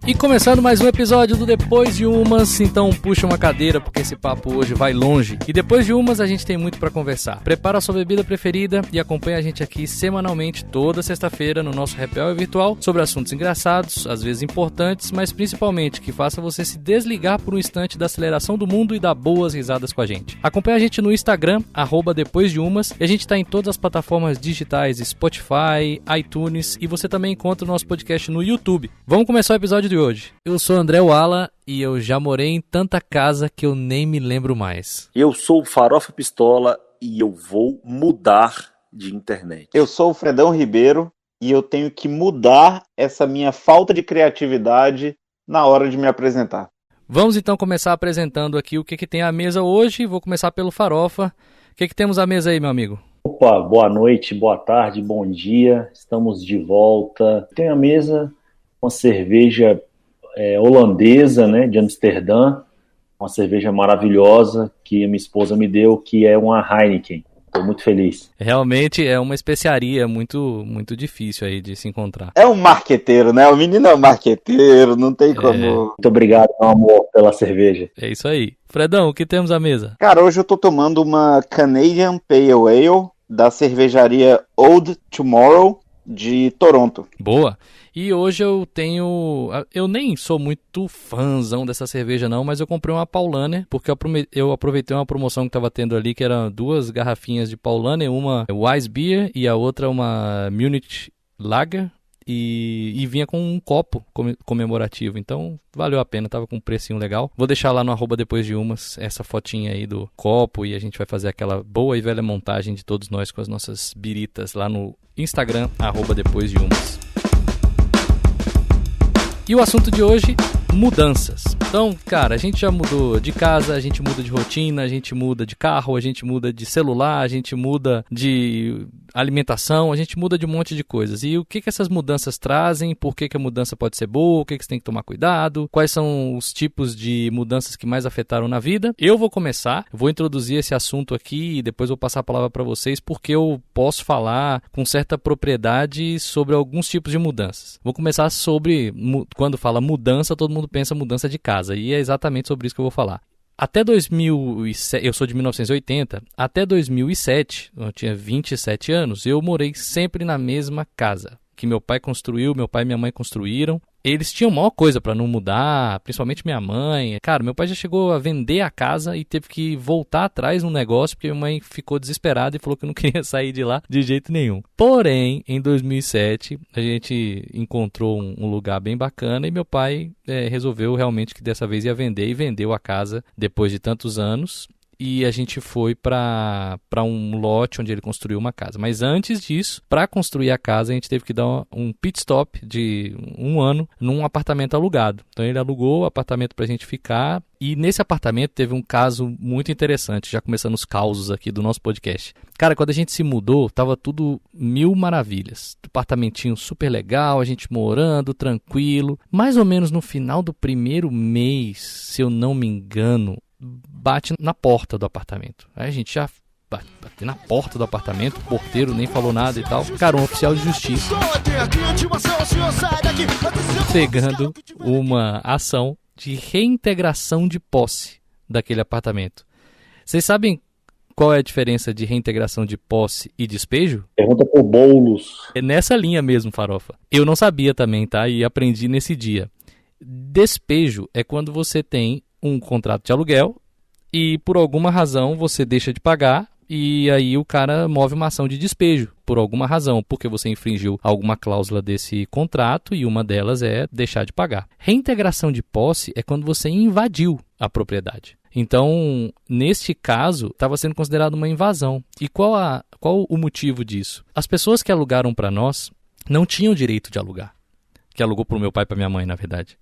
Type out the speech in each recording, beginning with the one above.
E começando mais um episódio do Depois de Umas, então puxa uma cadeira porque esse papo hoje vai longe. E depois de umas a gente tem muito pra conversar. Prepara a sua bebida preferida e acompanha a gente aqui semanalmente toda sexta-feira no nosso happy hour virtual sobre assuntos engraçados, às vezes importantes, mas principalmente que faça você se desligar por um instante da aceleração do mundo e dar boas risadas com a gente. Acompanha a gente no Instagram, @depoisdeumas, e a gente tá em todas as plataformas digitais, Spotify, iTunes, e você também encontra o nosso podcast no YouTube. Vamos começar o episódio de hoje. Eu sou André Wala e eu já morei em tanta casa que eu nem me lembro mais. Eu sou o Farofa Pistola e eu vou mudar de internet. Eu sou o Fredão Ribeiro e eu tenho que mudar essa minha falta de criatividade na hora de me apresentar. Vamos então começar apresentando aqui o que tem à mesa hoje. Vou começar pelo Farofa. O que temos à mesa aí, meu amigo? Opa, boa noite, boa tarde, bom dia. Estamos de volta. Tem à mesa uma cerveja holandesa, né, de Amsterdã, uma cerveja maravilhosa que a minha esposa me deu, que é uma Heineken. Estou muito feliz. Realmente é uma especiaria muito, muito difícil aí de se encontrar. É um marqueteiro, né? O menino é um marqueteiro, não tem como... Muito obrigado, meu amor, pela cerveja. É isso aí. Fredão, o que temos à mesa? Cara, hoje eu tô tomando uma Canadian Pale Ale da cervejaria Old Tomorrow de Toronto. Boa. E hoje eu nem sou muito fãzão dessa cerveja não, mas eu comprei uma Paulaner, porque eu aproveitei uma promoção que estava tendo ali, que eram 2 garrafinhas de Paulaner, uma Weiss Beer e a outra uma Munich Lager, e vinha com um copo comemorativo, então valeu a pena, tava com um precinho legal. Vou deixar lá no @depois de umas essa fotinha aí do copo e a gente vai fazer aquela boa e velha montagem de todos nós com as nossas biritas lá no Instagram, @depois de umas. E o assunto de hoje, mudanças. Então, cara, a gente já mudou de casa, a gente muda de rotina, a gente muda de carro, a gente muda de celular, a gente muda de alimentação, a gente muda de um monte de coisas. E o que essas mudanças trazem, por que a mudança pode ser boa, o que você tem que tomar cuidado, quais são os tipos de mudanças que mais afetaram na vida. Eu vou começar, vou introduzir esse assunto aqui e depois vou passar a palavra para vocês, porque eu posso falar com certa propriedade sobre alguns tipos de mudanças. Vou começar sobre, quando fala mudança, todo mundo pensa mudança de casa, e é exatamente sobre isso que eu vou falar. Até 2007, eu sou de 1980, até 2007, eu tinha 27 anos, eu morei sempre na mesma casa, que meu pai construiu, meu pai e minha mãe construíram. Eles tinham maior coisa para não mudar, principalmente minha mãe. Cara, meu pai já chegou a vender a casa e teve que voltar atrás no negócio porque minha mãe ficou desesperada e falou que não queria sair de lá de jeito nenhum. Porém, em 2007, a gente encontrou um lugar bem bacana e meu pai resolveu realmente que dessa vez ia vender e vendeu a casa depois de tantos anos. E a gente foi para um lote onde ele construiu uma casa. Mas antes disso, para construir a casa, a gente teve que dar um pit stop de 1 ano num apartamento alugado. Então ele alugou o apartamento para a gente ficar. E nesse apartamento teve um caso muito interessante, já começando os causos aqui do nosso podcast. Cara, quando a gente se mudou, tava tudo mil maravilhas. Apartamentinho super legal, a gente morando, tranquilo. Mais ou menos no final do primeiro mês, se eu não me engano, bate na porta do apartamento. Aí a gente já bate na porta do apartamento, o porteiro nem falou nada e tal. Cara, um oficial de justiça pegando uma ação de reintegração de posse daquele apartamento. Vocês sabem qual é a diferença de reintegração de posse e despejo? Pergunta por Boulos. É nessa linha mesmo, Farofa. Eu não sabia também, tá? E aprendi nesse dia. Despejo é quando você tem um contrato de aluguel e por alguma razão você deixa de pagar e aí o cara move uma ação de despejo por alguma razão, porque você infringiu alguma cláusula desse contrato e uma delas é deixar de pagar. Reintegração de posse é quando você invadiu a propriedade. Então, neste caso, estava sendo considerado uma invasão. E qual o motivo disso? As pessoas que alugaram para nós não tinham direito de alugar. Que alugou para o meu pai e para minha mãe, na verdade.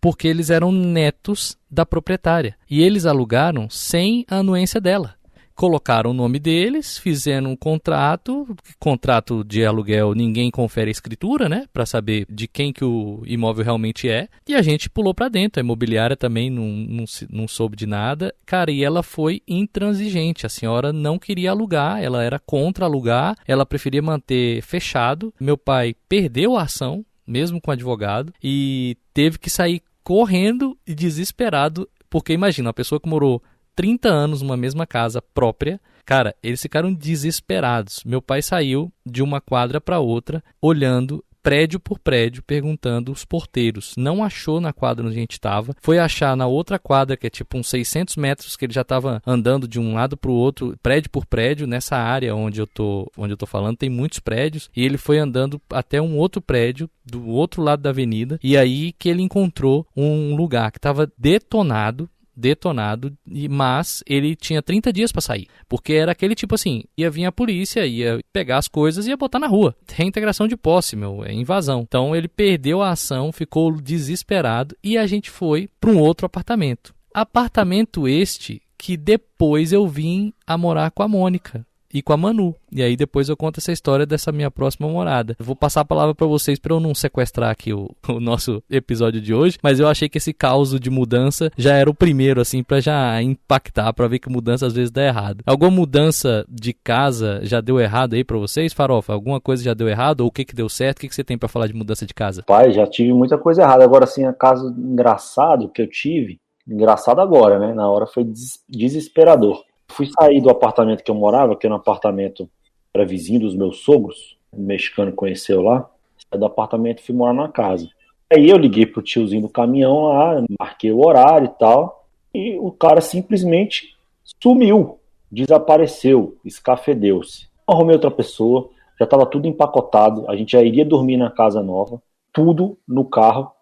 Porque eles eram netos da proprietária. E eles alugaram sem a anuência dela. Colocaram o nome deles, fizeram um contrato de aluguel, ninguém confere a escritura, né? Para saber de quem que o imóvel realmente é. E a gente pulou para dentro. A imobiliária também não soube de nada. Cara, e ela foi intransigente. A senhora não queria alugar, ela era contra alugar, ela preferia manter fechado. Meu pai perdeu a ação mesmo com advogado, e teve que sair correndo e desesperado, porque imagina, uma pessoa que morou 30 anos numa mesma casa própria, cara, eles ficaram desesperados. Meu pai saiu de uma quadra para outra, olhando prédio por prédio, perguntando os porteiros. Não achou na quadra onde a gente estava. Foi achar na outra quadra, que é tipo uns 600 metros, que ele já estava andando de um lado para o outro, prédio por prédio. Nessa área onde eu tô falando, tem muitos prédios. E ele foi andando até um outro prédio, do outro lado da avenida. E aí que ele encontrou um lugar que estava detonado, mas ele tinha 30 dias para sair, porque era aquele tipo assim, ia vir a polícia, ia pegar as coisas e ia botar na rua. Reintegração de posse, é invasão. Então ele perdeu a ação, ficou desesperado e a gente foi para um outro apartamento. Apartamento este que depois eu vim a morar com a Mônica e com a Manu. E aí depois eu conto essa história dessa minha próxima morada. Eu vou passar a palavra para vocês para eu não sequestrar aqui o nosso episódio de hoje, mas eu achei que esse caos de mudança já era o primeiro, assim, para já impactar, para ver que mudança às vezes dá errado. Alguma mudança de casa já deu errado aí para vocês, Farofa? Alguma coisa já deu errado? Ou o que deu certo? O que você tem para falar de mudança de casa? Pai, já tive muita coisa errada. Agora, assim, a caso engraçado que eu tive, engraçado agora, né? Na hora foi desesperador. Fui sair do apartamento que eu morava, que era um apartamento para vizinho dos meus sogros, um mexicano conheceu lá. Saí do apartamento e fui morar na casa. Aí eu liguei pro tiozinho do caminhão lá, marquei o horário e tal, e o cara simplesmente sumiu, desapareceu, escafedeu-se. Arrumei outra pessoa, já estava tudo empacotado, a gente já iria dormir na casa nova, tudo no carro,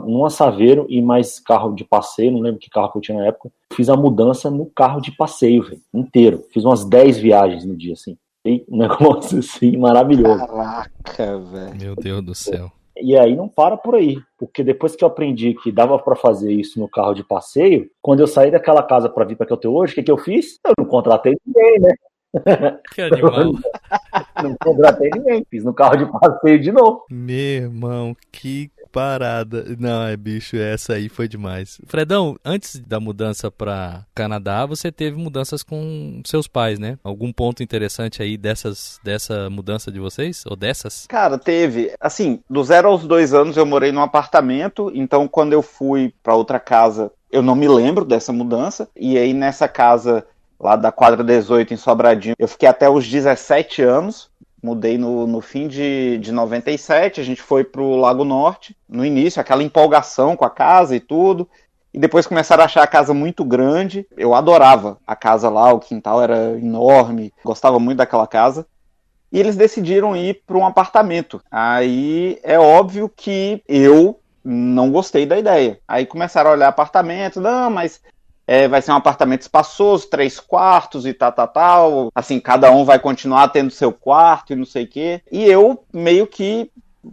num Saveiro e mais carro de passeio, não lembro que carro que eu tinha na época. Fiz a mudança no carro de passeio, velho, inteiro. Fiz umas 10 viagens no dia, assim. E um negócio assim, maravilhoso. Caraca, velho. Meu Deus do céu. E aí não para por aí, porque depois que eu aprendi que dava pra fazer isso no carro de passeio, quando eu saí daquela casa pra vir pra que eu tenho hoje, o que eu fiz? Eu não contratei ninguém, né? Que animal. Não contratei ninguém, fiz no carro de passeio de novo. Meu irmão, que parada. Não, bicho, essa aí foi demais. Fredão, antes da mudança para Canadá, você teve mudanças com seus pais, né? Algum ponto interessante aí dessa mudança de vocês? Ou dessas? Cara, teve. Assim, do 0 aos 2 anos eu morei num apartamento, então quando eu fui para outra casa, eu não me lembro dessa mudança. E aí nessa casa lá da quadra 18 em Sobradinho, eu fiquei até os 17 anos. Mudei no fim de 97, a gente foi pro Lago Norte, no início, aquela empolgação com a casa e tudo, e depois começaram a achar a casa muito grande. Eu adorava a casa lá, o quintal era enorme, gostava muito daquela casa, e eles decidiram ir para um apartamento. Aí é óbvio que eu não gostei da ideia. Aí começaram a olhar apartamento, não, mas... vai ser um apartamento espaçoso, 3 quartos e tal. Assim, cada um vai continuar tendo seu quarto e não sei o quê. E eu meio que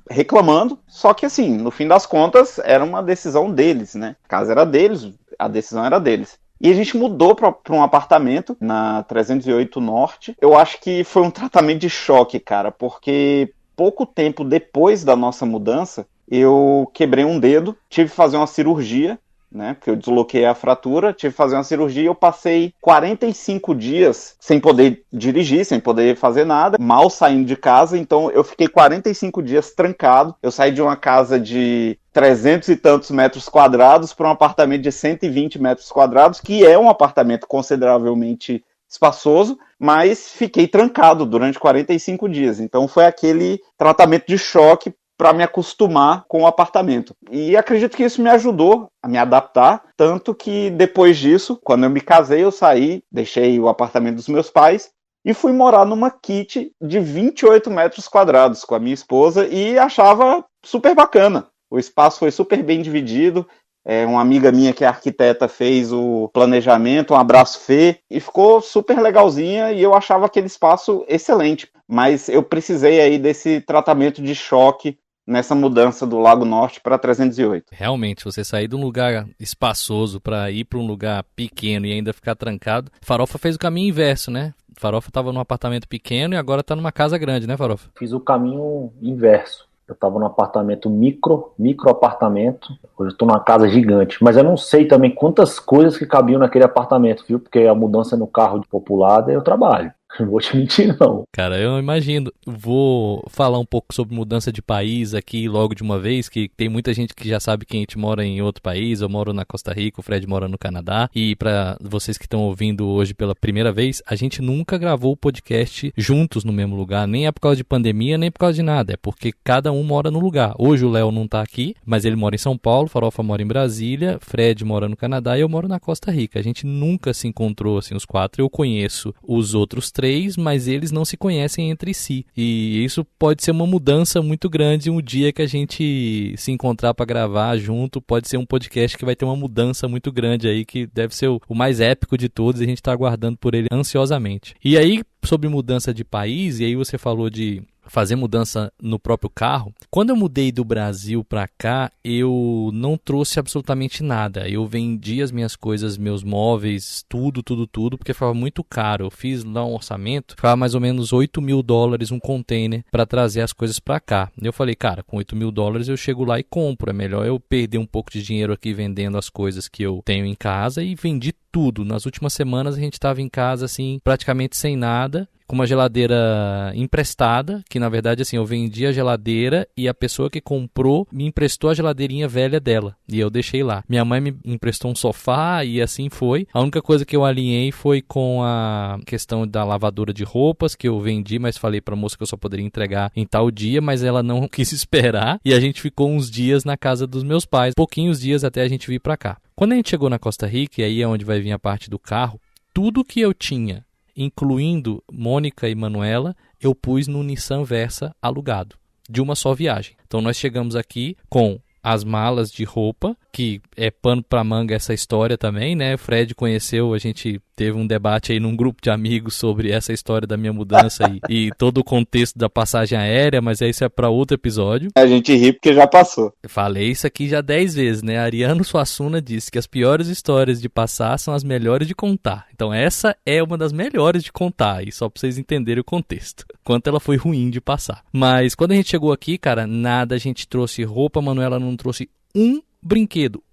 reclamando. Só que assim, no fim das contas, era uma decisão deles, né? A casa era deles, a decisão era deles. E a gente mudou para um apartamento na 308 Norte. Eu acho que foi um tratamento de choque, cara. Porque pouco tempo depois da nossa mudança, eu quebrei um dedo, tive que fazer uma cirurgia, né, porque eu desloquei a fratura, tive que fazer uma cirurgia e eu passei 45 dias sem poder dirigir, sem poder fazer nada, mal saindo de casa, então eu fiquei 45 dias trancado. Eu saí de uma casa de 300 e tantos metros quadrados para um apartamento de 120 metros quadrados, que é um apartamento consideravelmente espaçoso, mas fiquei trancado durante 45 dias, então foi aquele tratamento de choque para me acostumar com o apartamento. E acredito que isso me ajudou a me adaptar, tanto que depois disso, quando eu me casei, eu saí, deixei o apartamento dos meus pais e fui morar numa kit de 28 metros quadrados com a minha esposa e achava super bacana. O espaço foi super bem dividido. Uma amiga minha que é arquiteta fez o planejamento, um abraço Fê, e ficou super legalzinha e eu achava aquele espaço excelente. Mas eu precisei aí desse tratamento de choque nessa mudança do Lago Norte para 308. Realmente, você sair de um lugar espaçoso para ir para um lugar pequeno e ainda ficar trancado. Farofa fez o caminho inverso, né? Farofa estava num apartamento pequeno e agora está numa casa grande, né, Farofa? Fiz o caminho inverso. Eu estava num apartamento micro apartamento. Hoje eu estou numa casa gigante. Mas eu não sei também quantas coisas que cabiam naquele apartamento, viu? Porque a mudança no carro de popular daí eu trabalho. Não vou te mentir, não. Cara, eu imagino. Vou falar um pouco sobre mudança de país aqui logo de uma vez, que tem muita gente que já sabe que a gente mora em outro país. Eu moro na Costa Rica, o Fred mora no Canadá. E para vocês que estão ouvindo hoje pela primeira vez, a gente nunca gravou o podcast juntos no mesmo lugar, nem é por causa de pandemia, nem por causa de nada. É porque cada um mora no lugar. Hoje o Léo não tá aqui, mas ele mora em São Paulo, Farofa mora em Brasília, Fred mora no Canadá e eu moro na Costa Rica. A gente nunca se encontrou assim, os quatro. Eu conheço os outros três, mas eles não se conhecem entre si. E isso pode ser uma mudança muito grande um dia que a gente se encontrar para gravar junto. Pode ser um podcast que vai ter uma mudança muito grande aí, que deve ser o mais épico de todos e a gente está aguardando por ele ansiosamente. E aí, sobre mudança de país, e aí você falou de fazer mudança no próprio carro. Quando eu mudei do Brasil para cá, eu não trouxe absolutamente nada. Eu vendi as minhas coisas, meus móveis, tudo, porque ficava muito caro. Eu fiz lá um orçamento, ficava mais ou menos $8.000 um container para trazer as coisas para cá. Eu falei, cara, com $8.000 eu chego lá e compro. É melhor eu perder um pouco de dinheiro aqui vendendo as coisas que eu tenho em casa, e vendi tudo. Nas últimas semanas a gente estava em casa assim, praticamente sem nada, com uma geladeira emprestada, que na verdade assim, eu vendi a geladeira e a pessoa que comprou me emprestou a geladeirinha velha dela, e eu deixei lá. Minha mãe me emprestou um sofá e assim foi. A única coisa que eu alinhei foi com a questão da lavadora de roupas, que eu vendi, mas falei pra moça que eu só poderia entregar em tal dia, mas ela não quis esperar, e a gente ficou uns dias na casa dos meus pais, pouquinhos dias até a gente vir pra cá. Quando a gente chegou na Costa Rica, e aí é onde vai vir a parte do carro, tudo que eu tinha, incluindo Mônica e Manuela, eu pus no Nissan Versa alugado, de uma só viagem. Então nós chegamos aqui com as malas de roupa, que é pano pra manga essa história também, né? O Fred conheceu, a gente teve um debate aí num grupo de amigos sobre essa história da minha mudança e todo o contexto da passagem aérea, mas isso é para outro episódio. A gente ri porque já passou. Eu falei isso aqui já 10 vezes, né? Ariano Suassuna disse que as piores histórias de passar são as melhores de contar. Então essa é uma das melhores de contar, e só pra vocês entenderem o contexto, quanto ela foi ruim de passar. Mas quando a gente chegou aqui, cara, nada, a gente trouxe roupa, a Manuela não trouxe um brinquedo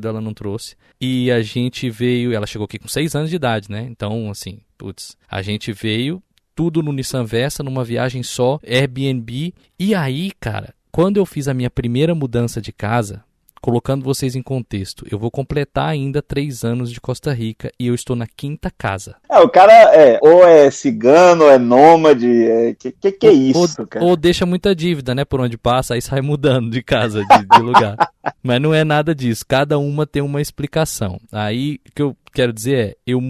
ela não trouxe, e a gente veio, ela chegou aqui com 6 anos de idade, né? Então, assim, a gente veio tudo no Nissan Versa, numa viagem só, Airbnb, e aí, cara, quando eu fiz a minha primeira mudança de casa, colocando vocês em contexto, eu vou completar ainda 3 anos de Costa Rica e eu estou na 5ª casa. O cara ou é cigano, ou é nômade, que é isso, cara? Ou deixa muita dívida, né, por onde passa, aí sai mudando de casa, de lugar. Mas não é nada disso, cada uma tem uma explicação. Aí, o que eu quero dizer eu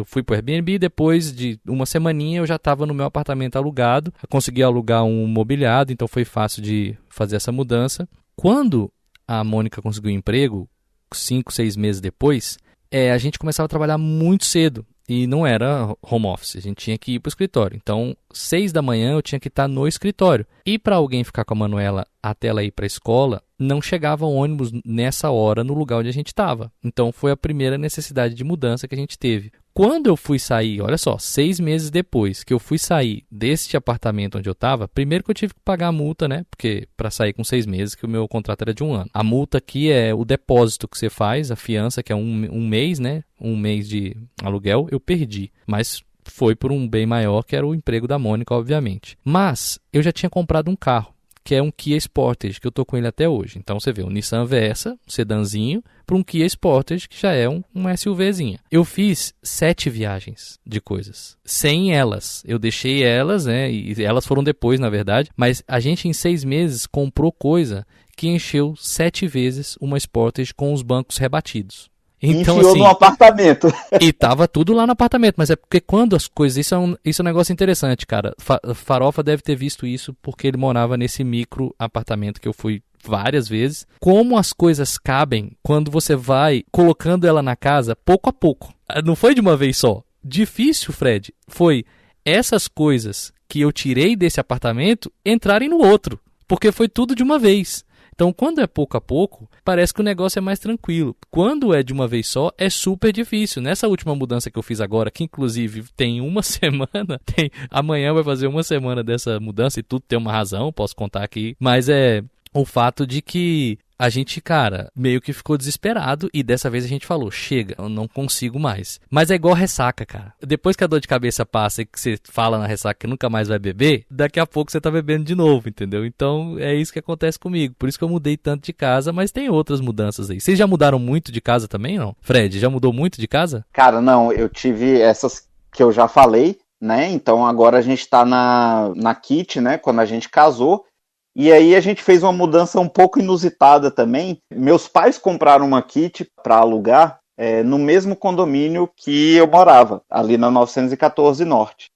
fui pro Airbnb, depois de uma semaninha eu já estava no meu apartamento alugado, eu consegui alugar um mobiliado, então foi fácil de fazer essa mudança. Quando a Mônica conseguiu um emprego, 5, 6 meses depois, a gente começava a trabalhar muito cedo. E não era home office, a gente tinha que ir para o escritório. Então, 6 da manhã eu tinha que estar no escritório. E para alguém ficar com a Manuela até ela ir para a escola, não chegava ônibus nessa hora no lugar onde a gente estava. Então, foi a primeira necessidade de mudança que a gente teve. Quando eu fui sair, olha só, 6 meses depois que eu fui sair deste apartamento onde eu estava, primeiro que eu tive que pagar a multa, né? Porque para sair com 6 meses, que o meu contrato era de 1 ano. A multa aqui é o depósito que você faz, a fiança, que é um mês, né? 1 mês de aluguel, eu perdi. Mas foi por um bem maior, que era o emprego da Mônica, obviamente. Mas eu já tinha comprado um carro, que é um Kia Sportage, que eu tô com ele até hoje. Então você vê, um Nissan Versa, um sedanzinho, para um Kia Sportage, que já é um SUVzinha. Eu fiz 7 viagens de coisas, sem elas. Eu deixei elas, né, e elas foram depois, na verdade, mas a gente em 6 meses comprou coisa que encheu 7 vezes uma Sportage com os bancos rebatidos. Então, enfiou assim, no apartamento. E tava tudo lá no apartamento, mas é porque quando as coisas... Isso é um negócio interessante, cara. Farofa deve ter visto isso porque ele morava nesse micro apartamento que eu fui várias vezes. Como as coisas cabem quando você vai colocando ela na casa pouco a pouco. Não foi de uma vez só. Difícil, Fred, foi essas coisas que eu tirei desse apartamento entrarem no outro. Porque foi tudo de uma vez. Então, quando é pouco a pouco, parece que o negócio é mais tranquilo. Quando é de uma vez só, é super difícil. Nessa última mudança que eu fiz agora, que inclusive tem 1 semana, amanhã vai fazer 1 semana dessa mudança e tudo tem uma razão, posso contar aqui. Mas o fato de que a gente, cara, meio que ficou desesperado e dessa vez a gente falou, chega, eu não consigo mais. Mas é igual ressaca, cara. Depois que a dor de cabeça passa e que você fala na ressaca que nunca mais vai beber, daqui a pouco você tá bebendo de novo, entendeu? Então é isso que acontece comigo. Por isso que eu mudei tanto de casa, mas tem outras mudanças aí. Vocês já mudaram muito de casa também, não? Fred, já mudou muito de casa? Cara, não, eu tive essas que eu já falei, né? Então agora a gente tá na Kit, né? Quando a gente casou. E aí a gente fez uma mudança um pouco inusitada também. Meus pais compraram uma Kit para alugar no mesmo condomínio que eu morava, ali na 914 Norte.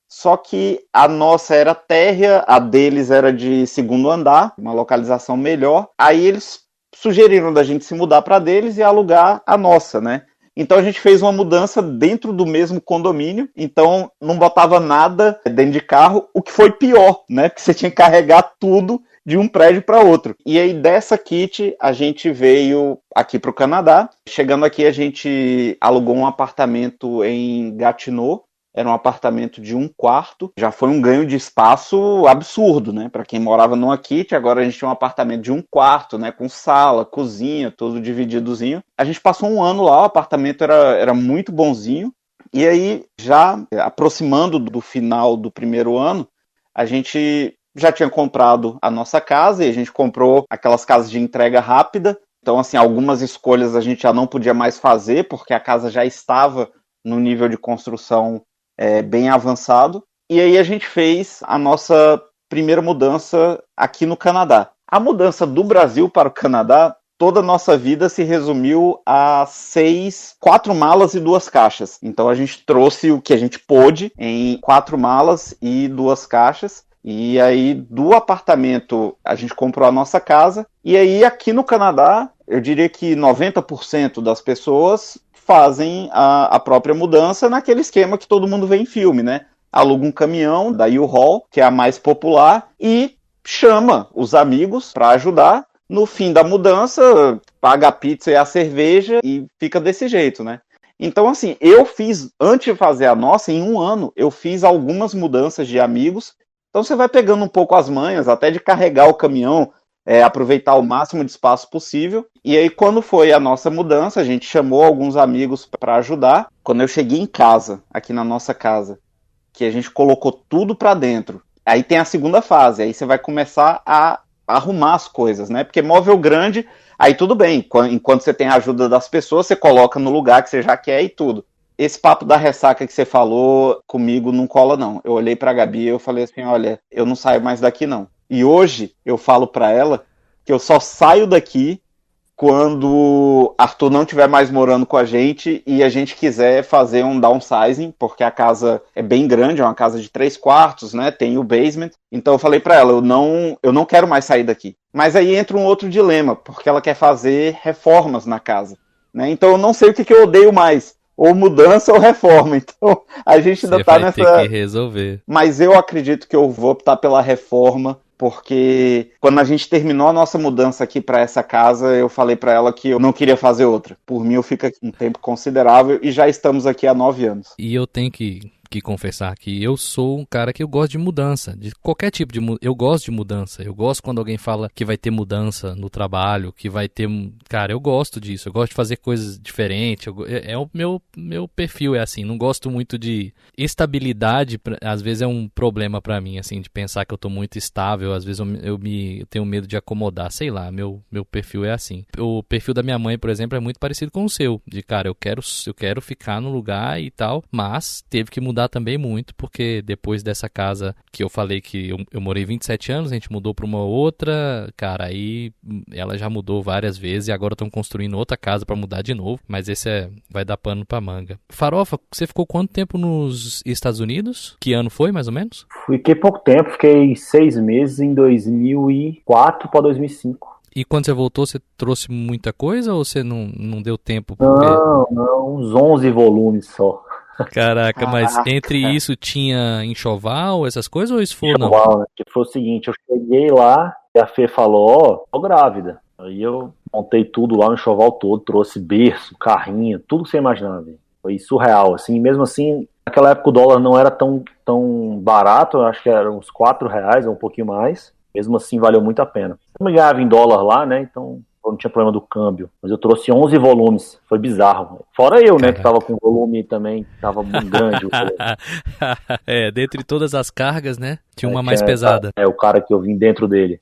Só que a nossa era térrea, a deles era de segundo andar, uma localização melhor. Aí eles sugeriram da gente se mudar para deles e alugar a nossa, né? Então a gente fez uma mudança dentro do mesmo condomínio, então não botava nada dentro de carro, o que foi pior, né? Porque você tinha que carregar tudo de um prédio para outro. E aí dessa Kit a gente veio aqui para o Canadá. Chegando aqui a gente alugou um apartamento em Gatineau. Era um apartamento de 1 quarto. Já foi um ganho de espaço absurdo, né? Para quem morava numa Kit, agora a gente tinha um apartamento de 1 quarto, né? Com sala, cozinha, todo divididozinho. A gente passou um ano lá, o apartamento era muito bonzinho. E aí, já aproximando do final do primeiro ano, a gente já tinha comprado a nossa casa e a gente comprou aquelas casas de entrega rápida. Então, assim, algumas escolhas a gente já não podia mais fazer, porque a casa já estava no nível de construção bem avançado. E aí a gente fez a nossa primeira mudança aqui no Canadá. A mudança do Brasil para o Canadá, toda a nossa vida se resumiu a 4 malas e 2 caixas. Então a gente trouxe o que a gente pôde em 4 malas e 2 caixas. E aí do apartamento a gente comprou a nossa casa. E aí aqui no Canadá, eu diria que 90% das pessoas fazem a própria mudança naquele esquema que todo mundo vê em filme, né? Aluga um caminhão da U-Haul, que é a mais popular, e chama os amigos para ajudar. No fim da mudança, paga a pizza e a cerveja e fica desse jeito, né? Então, assim, eu fiz, antes de fazer a nossa, em 1 ano, eu fiz algumas mudanças de amigos. Então você vai pegando um pouco as manhas, até de carregar o caminhão, aproveitar o máximo de espaço possível. E aí, quando foi a nossa mudança, a gente chamou alguns amigos para ajudar. Quando eu cheguei em casa, aqui na nossa casa, que a gente colocou tudo para dentro, aí tem a segunda fase, aí você vai começar a arrumar as coisas, né? Porque móvel grande, aí tudo bem, enquanto você tem a ajuda das pessoas, você coloca no lugar que você já quer e tudo. Esse papo da ressaca que você falou comigo não cola, não. Eu olhei pra Gabi e eu falei assim, olha, eu não saio mais daqui, não. E hoje eu falo pra ela que eu só saio daqui quando Arthur não estiver mais morando com a gente e a gente quiser fazer um downsizing, porque a casa é bem grande, é uma casa de 3 quartos, né? Tem o basement. Então eu falei pra ela, eu não quero mais sair daqui. Mas aí entra um outro dilema, porque ela quer fazer reformas na casa, né? Então eu não sei o que eu odeio mais, ou mudança ou reforma. Então a gente ainda tá nessa... Você vai ter que resolver. Mas eu acredito que eu vou optar pela reforma, porque quando a gente terminou a nossa mudança aqui para essa casa, eu falei para ela que eu não queria fazer outra. Por mim, eu fico aqui um tempo considerável e já estamos aqui há 9 anos. E eu tenho que confessar que eu sou um cara que eu gosto de mudança, de qualquer tipo de mudança. Eu gosto de mudança. Eu gosto quando alguém fala que vai ter mudança no trabalho, que vai ter... Cara, eu gosto disso. Eu gosto de fazer coisas diferentes. O meu perfil é assim. Não gosto muito de estabilidade. Às vezes é um problema pra mim, assim, de pensar que eu tô muito estável. Às vezes eu tenho medo de acomodar. Sei lá, meu perfil é assim. O perfil da minha mãe, por exemplo, é muito parecido com o seu. De, cara, eu quero ficar no lugar e tal, mas teve que mudar também muito, porque depois dessa casa que eu falei que eu morei 27 anos, a gente mudou para uma outra, cara, aí ela já mudou várias vezes e agora estão construindo outra casa para mudar de novo, mas esse vai dar pano pra manga. Farofa, você ficou quanto tempo nos Estados Unidos? Que ano foi, mais ou menos? Fiquei pouco tempo, fiquei 6 meses em 2004 para 2005. E quando você voltou, você trouxe muita coisa ou você não deu tempo? Porque... Não, uns 11 volumes só. Caraca, mas entre isso tinha enxoval, essas coisas, ou isso foi enxoval, não? Né? Que foi o seguinte, eu cheguei lá e a Fê falou, tô grávida. Aí eu montei tudo lá, o enxoval todo, trouxe berço, carrinho, tudo que você imaginava. Foi surreal, assim, mesmo assim, naquela época o dólar não era tão barato, eu acho que era uns R$4 ou um pouquinho mais. Mesmo assim, valeu muito a pena. Eu me ganhava em dólar lá, né? Então não tinha problema do câmbio. Mas eu trouxe 11 volumes. Foi bizarro. Fora eu, né? Que tava com volume também. Tava muito grande o volume. Dentre todas as cargas, né? Tinha uma mais pesada. O cara que eu vim dentro dele.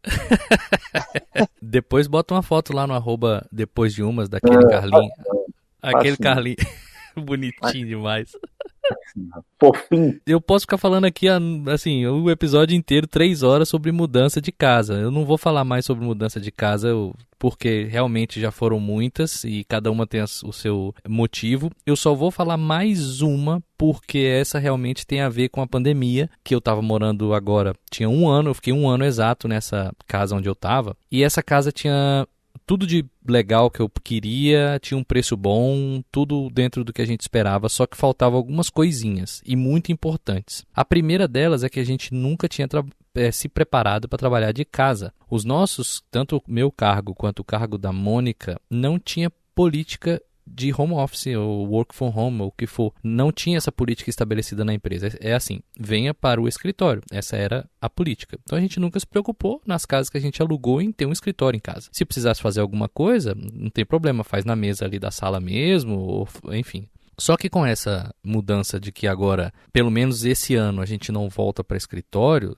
Depois bota uma foto lá no @depois de umas daquele Carlinhos. Aquele Carlinhos. Bonitinho demais. Fofinho. Eu posso ficar falando aqui, assim, o episódio inteiro, 3 horas, sobre mudança de casa. Eu não vou falar mais sobre mudança de casa, porque realmente já foram muitas e cada uma tem o seu motivo. Eu só vou falar mais uma, porque essa realmente tem a ver com a pandemia, que eu tava morando agora. Tinha 1 ano, eu fiquei 1 ano exato nessa casa onde eu tava. E essa casa tinha tudo de legal que eu queria, tinha um preço bom, tudo dentro do que a gente esperava, só que faltavam algumas coisinhas, e muito importantes. A primeira delas é que a gente nunca tinha se preparado para trabalhar de casa. Os nossos, tanto o meu cargo quanto o cargo da Mônica, não tinha política de home office ou work from home ou o que for. Não tinha essa política estabelecida na empresa. É assim, venha para o escritório. Essa era a política. Então a gente nunca se preocupou nas casas que a gente alugou em ter um escritório em casa. Se precisasse fazer alguma coisa, não tem problema, faz na mesa ali da sala mesmo, ou, enfim. Só que com essa mudança de que agora, pelo menos esse ano, a gente não volta para escritório,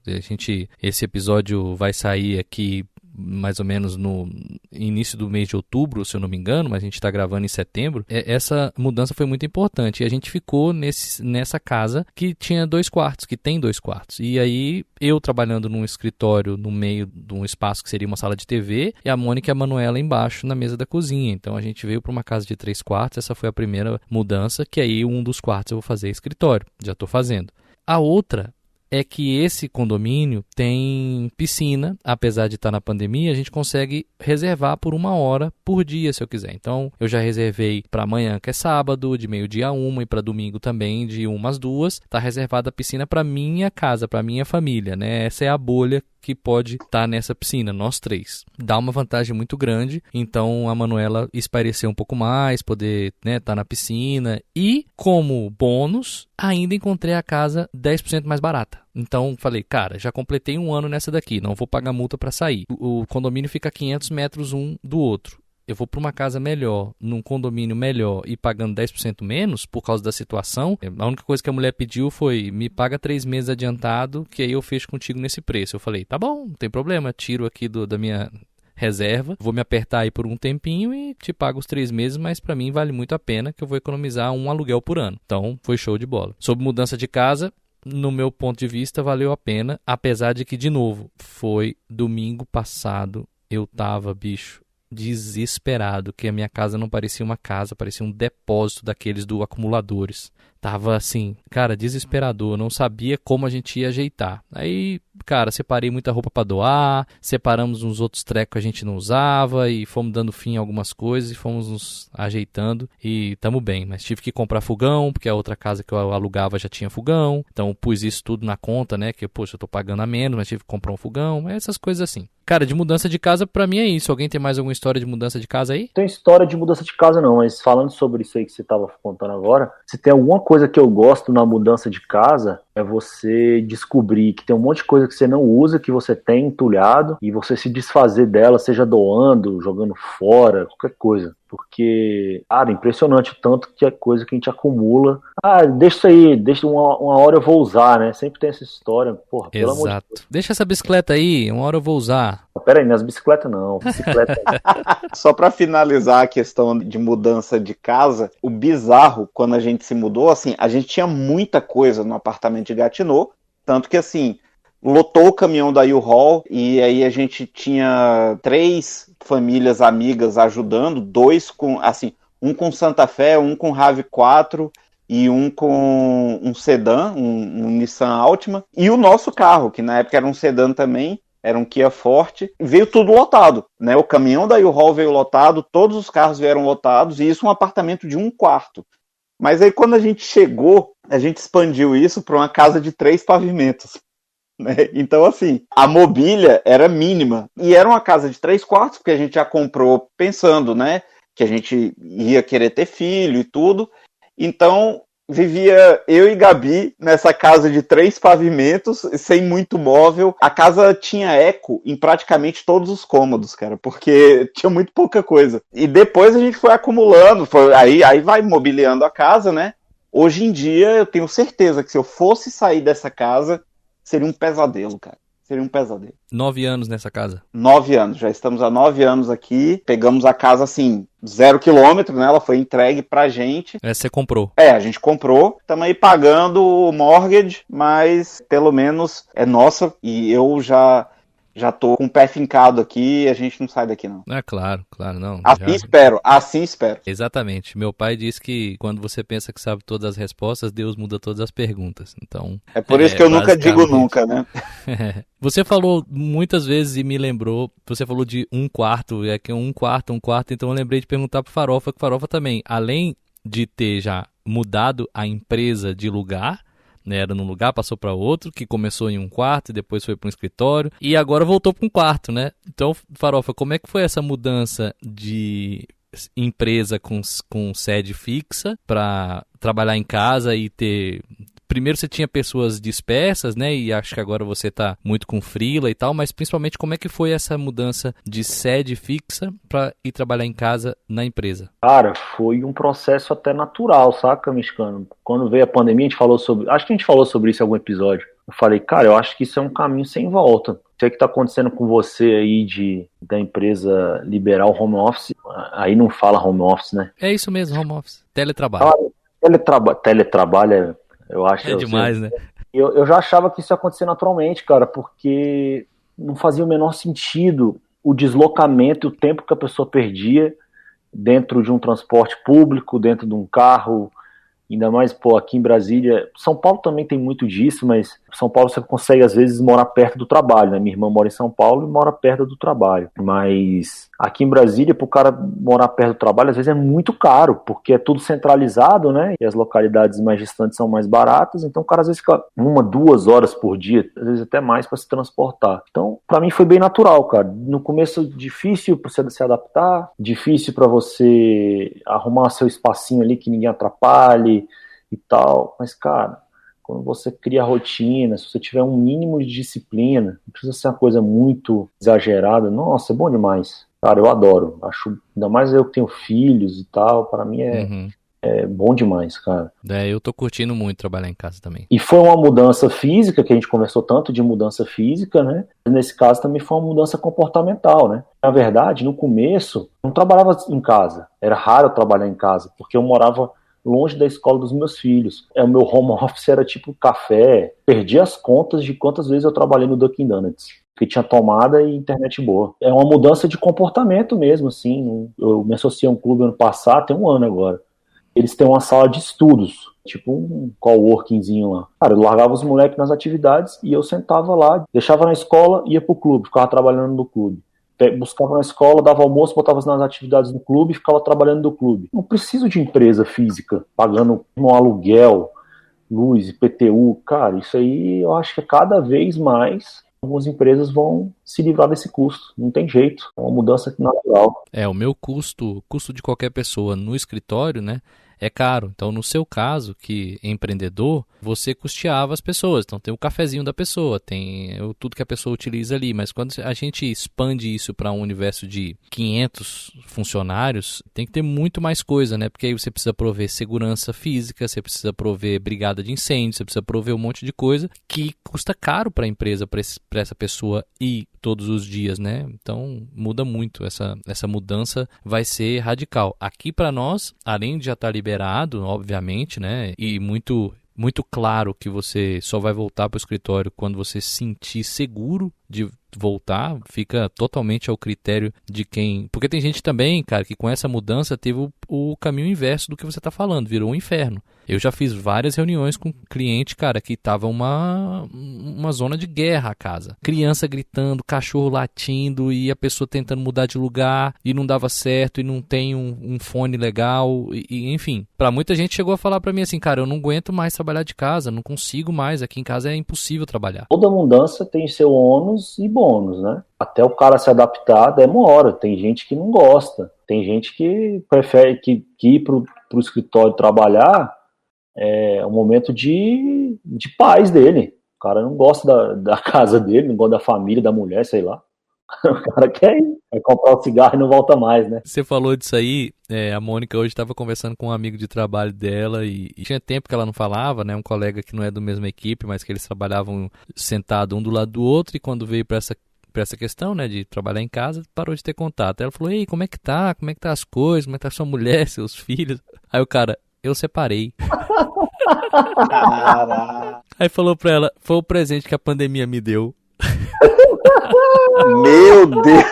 esse episódio vai sair aqui mais ou menos no início do mês de outubro, se eu não me engano, mas a gente está gravando em setembro. Essa mudança foi muito importante e a gente ficou nessa casa que tinha 2 quartos, que tem 2 quartos. E aí eu trabalhando num escritório no meio de um espaço que seria uma sala de TV e a Mônica e a Manuela embaixo na mesa da cozinha. Então a gente veio para uma casa de 3 quartos, essa foi a primeira mudança, que aí um dos quartos eu vou fazer escritório, já estou fazendo. A outra é que esse condomínio tem piscina, apesar de estar na pandemia, a gente consegue reservar por 1 hora por dia, se eu quiser. Então, eu já reservei para amanhã, que é sábado, de 12h a 1h, e para domingo também, de 1h às 2h. Está reservada a piscina para minha casa, para minha família, né? Essa é a bolha que pode estar nessa piscina, nós 3. Dá uma vantagem muito grande, então a Manuela espairecer um pouco mais, poder, né, estar na piscina. E, como bônus, ainda encontrei a casa 10% mais barata. Então, falei, cara, já completei 1 ano nessa daqui, não vou pagar multa para sair. O condomínio fica a 500 metros um do outro. Eu vou para uma casa melhor, num condomínio melhor e pagando 10% menos por causa da situação. A única coisa que a mulher pediu foi, me paga 3 meses adiantado, que aí eu fecho contigo nesse preço. Eu falei, tá bom, não tem problema, tiro aqui da minha reserva, vou me apertar aí por um tempinho e te pago os 3 meses, mas para mim vale muito a pena, que eu vou economizar 1 aluguel por ano. Então, foi show de bola. Sobre mudança de casa, no meu ponto de vista, valeu a pena, apesar de que, de novo, foi domingo passado, eu tava, desesperado, que a minha casa não parecia uma casa, parecia um depósito daqueles do acumuladores. Tava assim, cara, desesperador, não sabia como a gente ia ajeitar. Aí, cara, separei muita roupa pra doar, separamos uns outros trecos que a gente não usava e fomos dando fim a algumas coisas e fomos nos ajeitando e tamo bem. Mas tive que comprar fogão, porque a outra casa que eu alugava já tinha fogão, então pus isso tudo na conta, né, que, poxa, eu tô pagando a menos, mas tive que comprar um fogão, essas coisas assim. Cara, de mudança de casa, pra mim é isso. Alguém tem mais alguma história de mudança de casa aí? Não tem história de mudança de casa não, mas falando sobre isso aí que você tava contando agora, se tem alguma coisa que eu gosto na mudança de casa, é você descobrir que tem um monte de coisa que você não usa, que você tem entulhado, e você se desfazer dela, seja doando, jogando fora, qualquer coisa. Porque, cara, impressionante o tanto que é coisa que a gente acumula. Ah, deixa isso aí, deixa uma hora eu vou usar, né? Sempre tem essa história. Porra, pelo amor de Deus. Deixa essa bicicleta aí, 1 hora eu vou usar. Pera aí, não é as bicicletas não. Bicicleta. Só para finalizar a questão de mudança de casa, o bizarro, quando a gente se mudou, assim, a gente tinha muita coisa no apartamento de Gatineau, tanto que, assim, lotou o caminhão da U-Haul e aí a gente tinha 3 famílias amigas ajudando, 2 com, assim, um com Santa Fé, um com RAV4 e um com um sedã, um Nissan Altima, e o nosso carro, que na época era um sedã também, era um Kia Forte, veio tudo lotado, né? O caminhão da U-Haul veio lotado, todos os carros vieram lotados, e isso um apartamento de 1 quarto. Mas aí quando a gente chegou, a gente expandiu isso para uma casa de 3 pavimentos. Né? Então, assim, a mobília era mínima. E era uma casa de 3 quartos, porque a gente já comprou pensando, né, que a gente ia querer ter filho e tudo. Então, Vivia eu e Gabi nessa casa de 3 pavimentos, sem muito móvel. A casa tinha eco em praticamente todos os cômodos, cara, porque tinha muito pouca coisa. E depois a gente foi acumulando, aí vai mobiliando a casa, né? Hoje em dia eu tenho certeza que se eu fosse sair dessa casa, seria um pesadelo, cara. Seria um pesadelo. 9 anos nessa casa. 9 anos, já estamos há 9 anos aqui. Pegamos a casa assim, 0 quilômetro, né? Ela foi entregue pra gente. Você comprou. A gente comprou. Estamos aí pagando o mortgage, mas pelo menos é nossa. E eu já tô com o pé fincado aqui e a gente não sai daqui, não. Claro, não. Assim espero. Exatamente. Meu pai disse que quando você pensa que sabe todas as respostas, Deus muda todas as perguntas. Então, é por isso que eu nunca digo nunca, né? Você falou muitas vezes e me lembrou, você falou de um quarto, que um quarto, então eu lembrei de perguntar pro Farofa, que Farofa também, além de ter já mudado a empresa de lugar, né, era num lugar, passou para outro, que começou em um quarto e depois foi para um escritório e agora voltou para um quarto, né? Então, Farofa, como é que foi essa mudança de empresa com sede fixa para trabalhar em casa e ter... Primeiro você tinha pessoas dispersas, né? E acho que agora você tá muito com freela e tal, mas principalmente como é que foi essa mudança de sede fixa para ir trabalhar em casa na empresa? Cara, foi um processo até natural, saca, Mexicano? Quando veio a pandemia, acho que a gente falou sobre isso em algum episódio. Eu falei, cara, eu acho que isso é um caminho sem volta. O que tá acontecendo com você aí da empresa liberar o home office? Aí não fala home office, né? É isso mesmo, home office. Teletrabalho. Teletrabalho eu acho... É demais, né? Eu já achava que isso ia acontecer naturalmente, cara, porque não fazia o menor sentido o deslocamento e o tempo que a pessoa perdia dentro de um transporte público, dentro de um carro, ainda mais, aqui em Brasília. São Paulo também tem muito disso, mas São Paulo você consegue, às vezes, morar perto do trabalho, né? Minha irmã mora em São Paulo e mora perto do trabalho. Mas aqui em Brasília, pro cara morar perto do trabalho, às vezes é muito caro, porque é tudo centralizado, né? E as localidades mais distantes são mais baratas, então o cara às vezes fica 1-2 horas por dia, às vezes até mais, para se transportar. Então, pra mim foi bem natural, cara. No começo, difícil pra você se adaptar, difícil pra você arrumar seu espacinho ali que ninguém atrapalhe e tal, mas, cara, quando você cria rotina, se você tiver um mínimo de disciplina, não precisa ser uma coisa muito exagerada, nossa, é bom demais. Cara, eu adoro, acho, ainda mais eu que tenho filhos e tal, para mim é bom demais, cara. Eu tô curtindo muito trabalhar em casa também. E foi uma mudança física, que a gente conversou tanto de mudança física, né? Nesse caso também foi uma mudança comportamental, né? Na verdade, no começo, eu não trabalhava em casa, era raro eu trabalhar em casa, porque eu morava longe da escola dos meus filhos. O meu home office era tipo café. Perdi as contas de quantas vezes eu trabalhei no Dunkin' Donuts, que tinha tomada e internet boa. É uma mudança de comportamento mesmo, assim. Eu me associei a um clube ano passado, tem um ano agora. Eles têm uma sala de estudos, tipo um coworkingzinho lá. Cara, eu largava os moleques nas atividades e eu sentava lá, deixava na escola, ia pro clube, ficava trabalhando no clube. Buscava na escola, dava almoço, botava nas atividades do clube e ficava trabalhando no clube. Não preciso de empresa física, pagando um aluguel, luz, IPTU. Cara, isso aí eu acho que cada vez mais algumas empresas vão se livrar desse custo. Não tem jeito, é uma mudança natural. O meu custo de qualquer pessoa no escritório, né, é caro. Então, no seu caso, que é empreendedor, você custeava as pessoas. Então, tem o cafezinho da pessoa, tem tudo que a pessoa utiliza ali. Mas quando a gente expande isso para um universo de 500 funcionários, tem que ter muito mais coisa, né? Porque aí você precisa prover segurança física, você precisa prover brigada de incêndio, você precisa prover um monte de coisa que custa caro para a empresa, para essa pessoa ir todos os dias, né? Então, muda muito. Essa mudança vai ser radical. Aqui para nós, além de já estar liberado, obviamente, né? E muito claro que você só vai voltar para o escritório quando você se sentir seguro de voltar, fica totalmente ao critério de quem... Porque tem gente também, cara, que com essa mudança teve o caminho inverso do que você está falando, virou um inferno. Eu já fiz várias reuniões com cliente, cara, que tava uma zona de guerra a casa. Criança gritando, cachorro latindo e a pessoa tentando mudar de lugar e não dava certo e não tem um fone legal enfim. Pra muita gente chegou a falar pra mim assim, cara, eu não aguento mais trabalhar de casa, não consigo mais, aqui em casa é impossível trabalhar. Toda mudança tem seu ônus e bônus, né? Até o cara se adaptar demora, tem gente que não gosta, tem gente que prefere que ir pro escritório trabalhar é um momento de paz dele. O cara não gosta da casa dele, não gosta da família, da mulher, sei lá. O cara quer ir, vai comprar o cigarro e não volta mais, né? Você falou disso aí, a Mônica hoje estava conversando com um amigo de trabalho dela e tinha tempo que ela não falava, né? Um colega que não é da mesma equipe, mas que eles trabalhavam sentado um do lado do outro, e quando veio para essa questão, né, de trabalhar em casa, parou de ter contato. Ela falou: ei, como é que tá? Como é que tá as coisas? Como é que tá sua mulher, seus filhos? Aí o cara: eu separei. Caraca. Aí falou pra ela: foi o presente que a pandemia me deu. Meu Deus!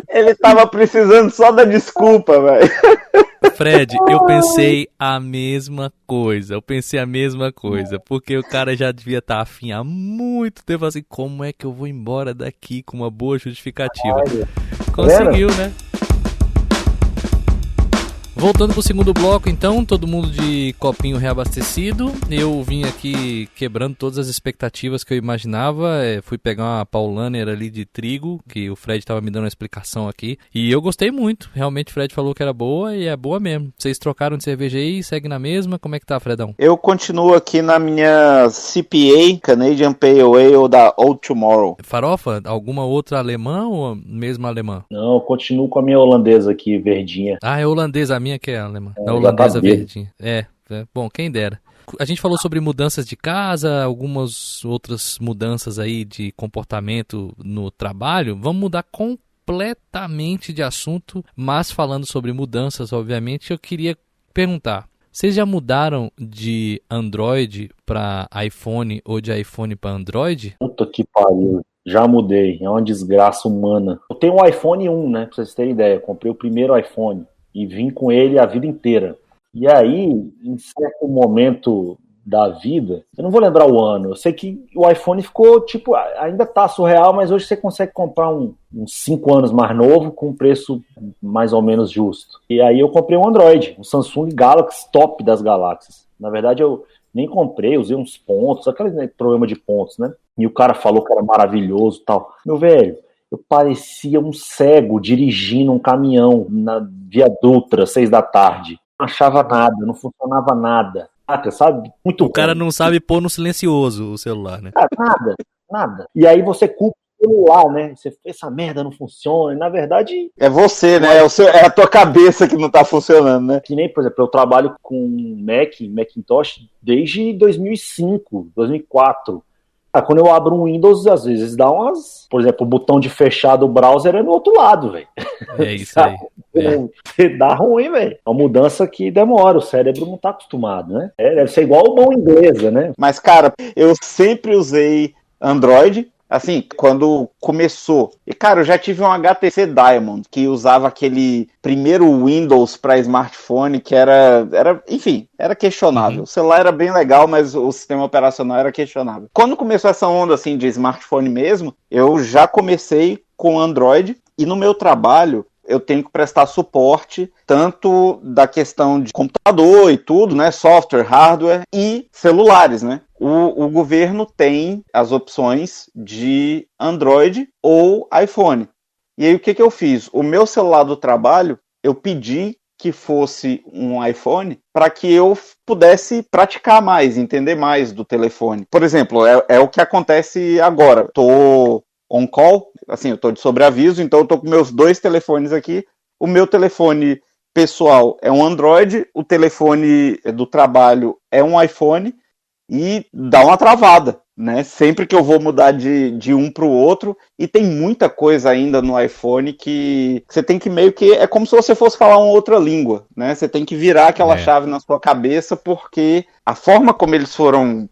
Ele tava precisando só da desculpa, velho. Fred, eu pensei a mesma coisa. Porque o cara já devia estar afim há muito tempo, assim, como é que eu vou embora daqui com uma boa justificativa? Conseguiu, né? Voltando pro segundo bloco, então, todo mundo de copinho reabastecido. Eu vim aqui quebrando todas as expectativas que eu imaginava. Fui pegar uma Paulaner ali de trigo, que o Fred estava me dando uma explicação aqui. E eu gostei muito. Realmente o Fred falou que era boa e é boa mesmo. Vocês trocaram de cerveja aí, segue na mesma? Como é que tá, Fredão? Eu continuo aqui na minha CPA, Canadian Pale Ale da Old Tomorrow. Farofa, alguma outra alemã ou mesmo alemã? Não, eu continuo com a minha holandesa aqui, verdinha. Ah, é holandesa, a minha que é alemã. É, A holandesa já tá verdinha. Bom, quem dera. A gente falou sobre mudanças de casa, algumas outras mudanças aí de comportamento no trabalho. Vamos mudar completamente de assunto, mas falando sobre mudanças, obviamente, eu queria perguntar: vocês já mudaram de Android para iPhone ou de iPhone para Android? Puta que pariu. Já mudei, é uma desgraça humana. Eu tenho um iPhone 1, né, pra vocês terem ideia. Eu comprei o primeiro iPhone e vim com ele a vida inteira. E aí, em certo momento da vida, eu não vou lembrar o ano, eu sei que o iPhone ficou, tipo, ainda tá surreal, mas hoje você consegue comprar uns 5 anos mais novo com um preço mais ou menos justo. E aí eu comprei um Android, um Samsung Galaxy top das galáxias. Na verdade, eu nem comprei, usei uns pontos, aquele problema de pontos, né? E o cara falou que era maravilhoso e tal. Meu velho, eu parecia um cego dirigindo um caminhão na Via Dutra, 6 da tarde. Não achava nada, não funcionava nada. Sabe? Muito O cara não sabe pôr no silencioso o celular, né? Nada. E aí você culpa o celular, né? Você, essa merda não funciona. E na verdade... É você, né? É a tua cabeça que não tá funcionando, né? Que nem, por exemplo, eu trabalho com Macintosh desde 2005, 2004. Quando eu abro um Windows, às vezes dá umas... Por exemplo, o botão de fechar do browser é no outro lado, velho. É isso aí. Você dá ruim, velho. É uma mudança que demora, o cérebro não tá acostumado, né? Deve ser igual o mão inglesa, né? Mas, cara, eu sempre usei Android, assim, quando começou. E, cara, eu já tive um HTC Diamond, que usava aquele primeiro Windows para smartphone, que era questionável. O celular era bem legal, mas o sistema operacional era questionável. Quando começou essa onda, assim, de smartphone mesmo, eu já comecei com Android, e no meu trabalho eu tenho que prestar suporte tanto da questão de computador e tudo, né, software, hardware e celulares, né. O governo tem as opções de Android ou iPhone. E aí o que eu fiz? O meu celular do trabalho, eu pedi que fosse um iPhone para que eu pudesse praticar mais, entender mais do telefone. Por exemplo, é o que acontece agora. Estou on call, assim, eu estou de sobreaviso, então eu estou com meus 2 telefones aqui. O meu telefone pessoal é um Android, o telefone do trabalho é um iPhone, e dá uma travada, né? Sempre que eu vou mudar de um para o outro, e tem muita coisa ainda no iPhone que você tem que meio que... É como se você fosse falar uma outra língua, né? Você tem que virar aquela chave na sua cabeça, porque a forma como eles foram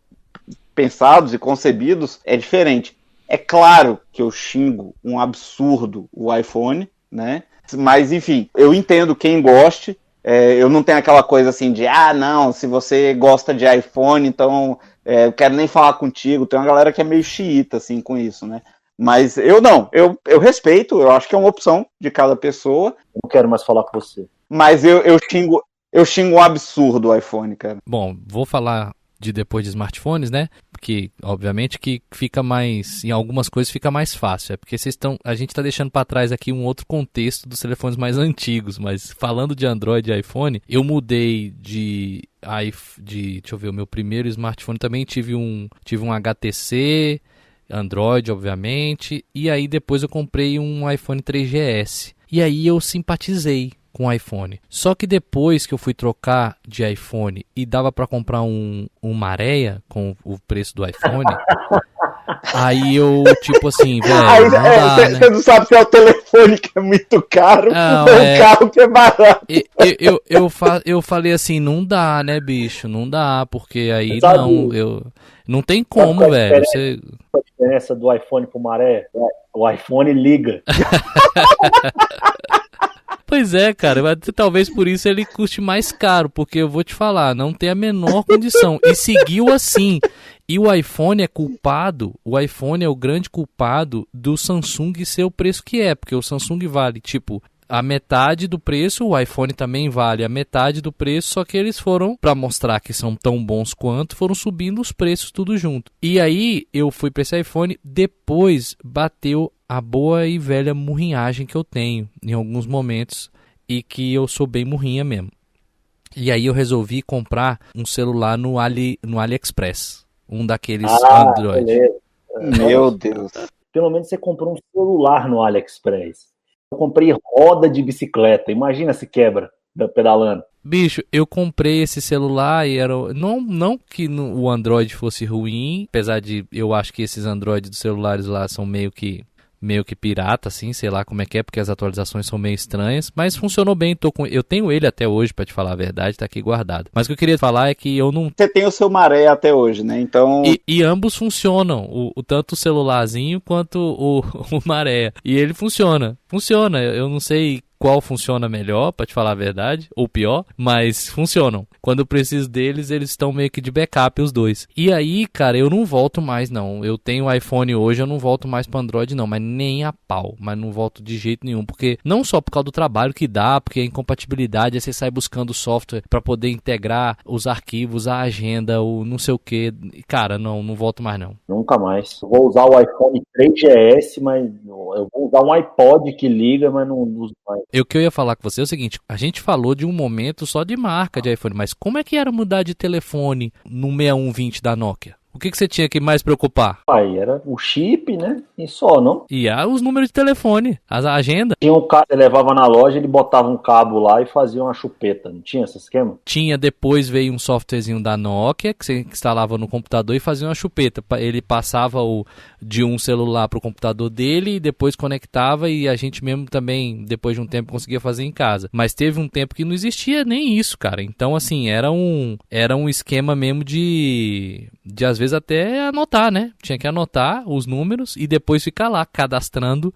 pensados e concebidos é diferente. É claro que eu xingo um absurdo o iPhone, né? Mas, enfim, eu entendo quem goste. Eu não tenho aquela coisa assim de, não, se você gosta de iPhone, então eu quero nem falar contigo. Tem uma galera que é meio xiita, assim, com isso, né? Mas eu não, eu respeito, eu acho que é uma opção de cada pessoa. Não quero mais falar com você. Mas eu xingo um absurdo o iPhone, cara. Bom, vou falar de depois de smartphones, né? porque, obviamente, que fica mais, em algumas coisas fica mais fácil, é porque a gente tá deixando para trás aqui um outro contexto dos telefones mais antigos, mas falando de Android e iPhone, eu mudei deixa eu ver, o meu primeiro smartphone também tive um HTC, Android, obviamente, e aí depois eu comprei um iPhone 3GS, e aí eu simpatizei com o iPhone. Só que depois que eu fui trocar de iPhone e dava para comprar um Maréia com o preço do iPhone, aí eu, tipo assim, velho, você não sabe se é o telefone que é muito caro ou o carro que é barato. Eu falei assim, não dá, né, bicho? Não dá, porque aí não tem como, velho. A diferença do iPhone pro Maré? O iPhone liga. Pois é, cara, talvez por isso ele custe mais caro, porque eu vou te falar, não tem a menor condição. E seguiu assim. E o iPhone é o grande culpado do Samsung ser o preço que é, porque o Samsung vale, tipo, a metade do preço, o iPhone também vale a metade do preço, só que eles foram, pra mostrar que são tão bons quanto, foram subindo os preços tudo junto. E aí eu fui pra esse iPhone, depois bateu a boa e velha murrinhagem que eu tenho em alguns momentos e que eu sou bem murrinha mesmo. E aí eu resolvi comprar um celular no AliExpress, um daqueles Android. Beleza. Meu Deus. Pelo menos você comprou um celular no AliExpress. Eu comprei roda de bicicleta, imagina se quebra pedalando. Bicho, eu comprei esse celular e era... Não que o Android fosse ruim, apesar de eu acho que esses Android dos celulares lá são meio que pirata, assim, sei lá como é que é, porque as atualizações são meio estranhas, mas funcionou bem, eu tenho ele até hoje, pra te falar a verdade, tá aqui guardado. Mas o que eu queria falar é que eu não... Você tem o seu Maré até hoje, né? Então... E ambos funcionam, tanto o celularzinho quanto o Maré. E ele funciona, eu não sei qual funciona melhor, pra te falar a verdade, ou pior, mas funcionam. Quando eu preciso deles, eles estão meio que de backup, os dois. E aí, cara, eu não volto mais, não. Eu tenho iPhone hoje, eu não volto mais para Android, não. Mas nem a pau. Mas não volto de jeito nenhum. Porque não só por causa do trabalho que dá, porque a incompatibilidade, aí você sai buscando software para poder integrar os arquivos, a agenda, o não sei o que. Cara, não volto mais, não. Nunca mais. Eu vou usar o iPhone 3GS, mas eu vou usar um iPod que liga, mas não uso mais. O que eu ia falar com você é o seguinte, a gente falou de um momento só de marca de iPhone, mas como é que era mudar de telefone no 6120 da Nokia? O que você tinha que mais preocupar? Aí era o chip, né? E só, não? E os números de telefone, a agenda. Tinha um cara que levava na loja, ele botava um cabo lá e fazia uma chupeta. Não tinha esse esquema? Tinha, depois veio um softwarezinho da Nokia que você instalava no computador e fazia uma chupeta. Ele passava de um celular pro computador dele e depois conectava, e a gente mesmo também, depois de um tempo, conseguia fazer em casa. Mas teve um tempo que não existia nem isso, cara. Então, assim, era um esquema mesmo de às vezes até anotar, né? Tinha que anotar os números e depois ficar lá cadastrando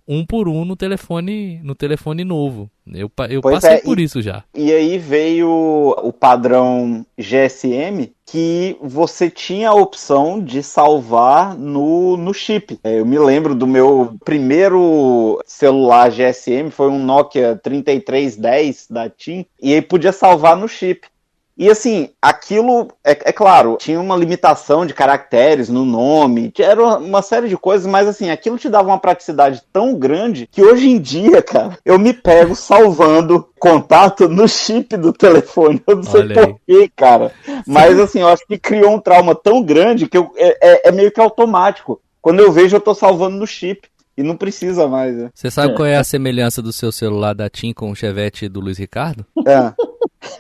um por um no telefone novo. Eu passei por isso já. E aí veio o padrão GSM, que você tinha a opção de salvar no chip. Eu me lembro do meu primeiro celular GSM, foi um Nokia 3310 da TIM, e aí podia salvar no chip. E assim, aquilo, é claro, tinha uma limitação de caracteres no nome, era uma série de coisas, mas assim, aquilo te dava uma praticidade tão grande que hoje em dia, cara, eu me pego salvando contato no chip do telefone. Eu não sei porquê, cara. Mas assim, eu acho que criou um trauma tão grande que é meio que automático. Quando eu vejo, eu tô salvando no chip. E não precisa mais, né? Você sabe qual é a semelhança do seu celular da TIM com o Chevette do Luiz Ricardo?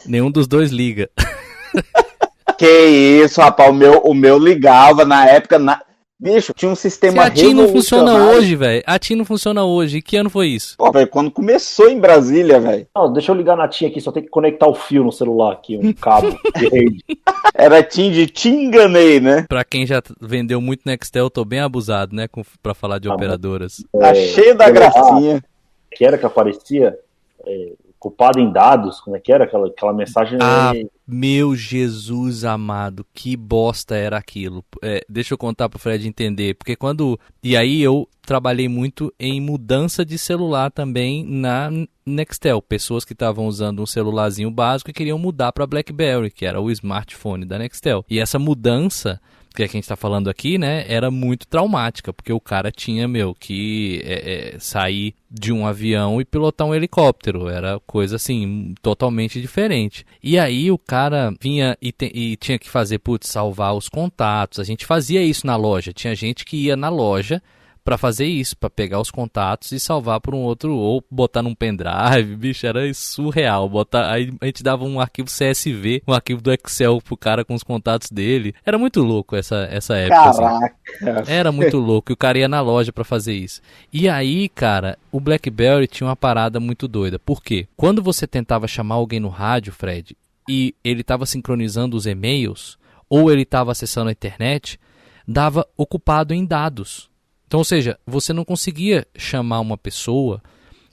Nenhum dos dois liga. Que isso, rapaz, o meu ligava na época, bicho, tinha um sistema revolucionário. A TIM não funciona hoje, velho. A TIM não funciona hoje. E que ano foi isso? Pô, velho, quando começou em Brasília, velho. Não, deixa eu ligar na TIM aqui, só tem que conectar o fio no celular aqui, um cabo de rede. Era TIM de te enganei, né? Pra quem já vendeu muito Nextel, eu tô bem abusado, né? Pra falar de operadoras. Tá cheio da gracinha. Que era que aparecia? Culpado em dados, como é que era aquela mensagem? Meu Jesus amado, que bosta era aquilo. Deixa eu contar pro Fred entender, porque e aí eu trabalhei muito em mudança de celular também na Nextel, pessoas que estavam usando um celularzinho básico e queriam mudar para BlackBerry, que era o smartphone da Nextel. E essa mudança que a gente tá falando aqui, né, era muito traumática, porque o cara tinha, que sair de um avião e pilotar um helicóptero, era coisa assim, totalmente diferente. E aí o cara vinha e tinha que fazer, salvar os contatos, a gente fazia isso na loja, tinha gente que ia na loja pra fazer isso, pra pegar os contatos e salvar para um outro, ou botar num pendrive, bicho, era surreal. Aí a gente dava um arquivo CSV, um arquivo do Excel pro cara com os contatos dele. Era muito louco essa época. Caraca! Assim. Era muito louco, e o cara ia na loja pra fazer isso. E aí, cara, o BlackBerry tinha uma parada muito doida. Por quê? Quando você tentava chamar alguém no rádio, Fred, e ele tava sincronizando os e-mails, ou ele tava acessando a internet, dava ocupado em dados. Então, ou seja, você não conseguia chamar uma pessoa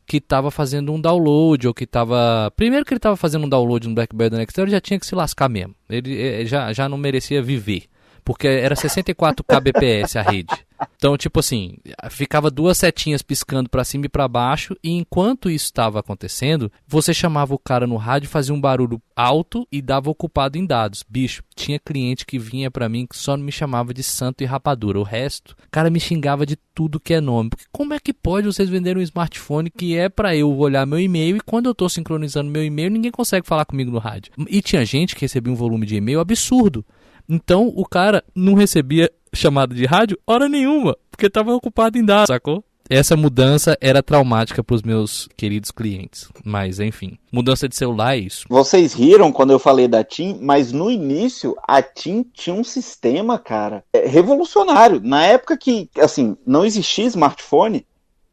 que estava fazendo um download, ou que estava... Primeiro que ele estava fazendo um download no BlackBerry do Nextel, ele já tinha que se lascar mesmo. Ele já não merecia viver, porque era 64 kbps a rede. Então, tipo assim, ficava duas setinhas piscando para cima e para baixo, e enquanto isso estava acontecendo, você chamava o cara no rádio, fazia um barulho alto e dava ocupado em dados. Bicho, tinha cliente que vinha para mim que só me chamava de santo e rapadura. O resto, o cara me xingava de tudo que é nome. Porque como é que pode vocês venderem um smartphone que é para eu olhar meu e-mail, e quando eu tô sincronizando meu e-mail, ninguém consegue falar comigo no rádio? E tinha gente que recebia um volume de e-mail absurdo. Então o cara não recebia chamada de rádio hora nenhuma, porque estava ocupado em dados, sacou? Essa mudança era traumática para os meus queridos clientes, mas enfim, mudança de celular é isso. Vocês riram quando eu falei da TIM, mas no início a TIM tinha um sistema, cara, revolucionário. Na época que, assim, não existia smartphone,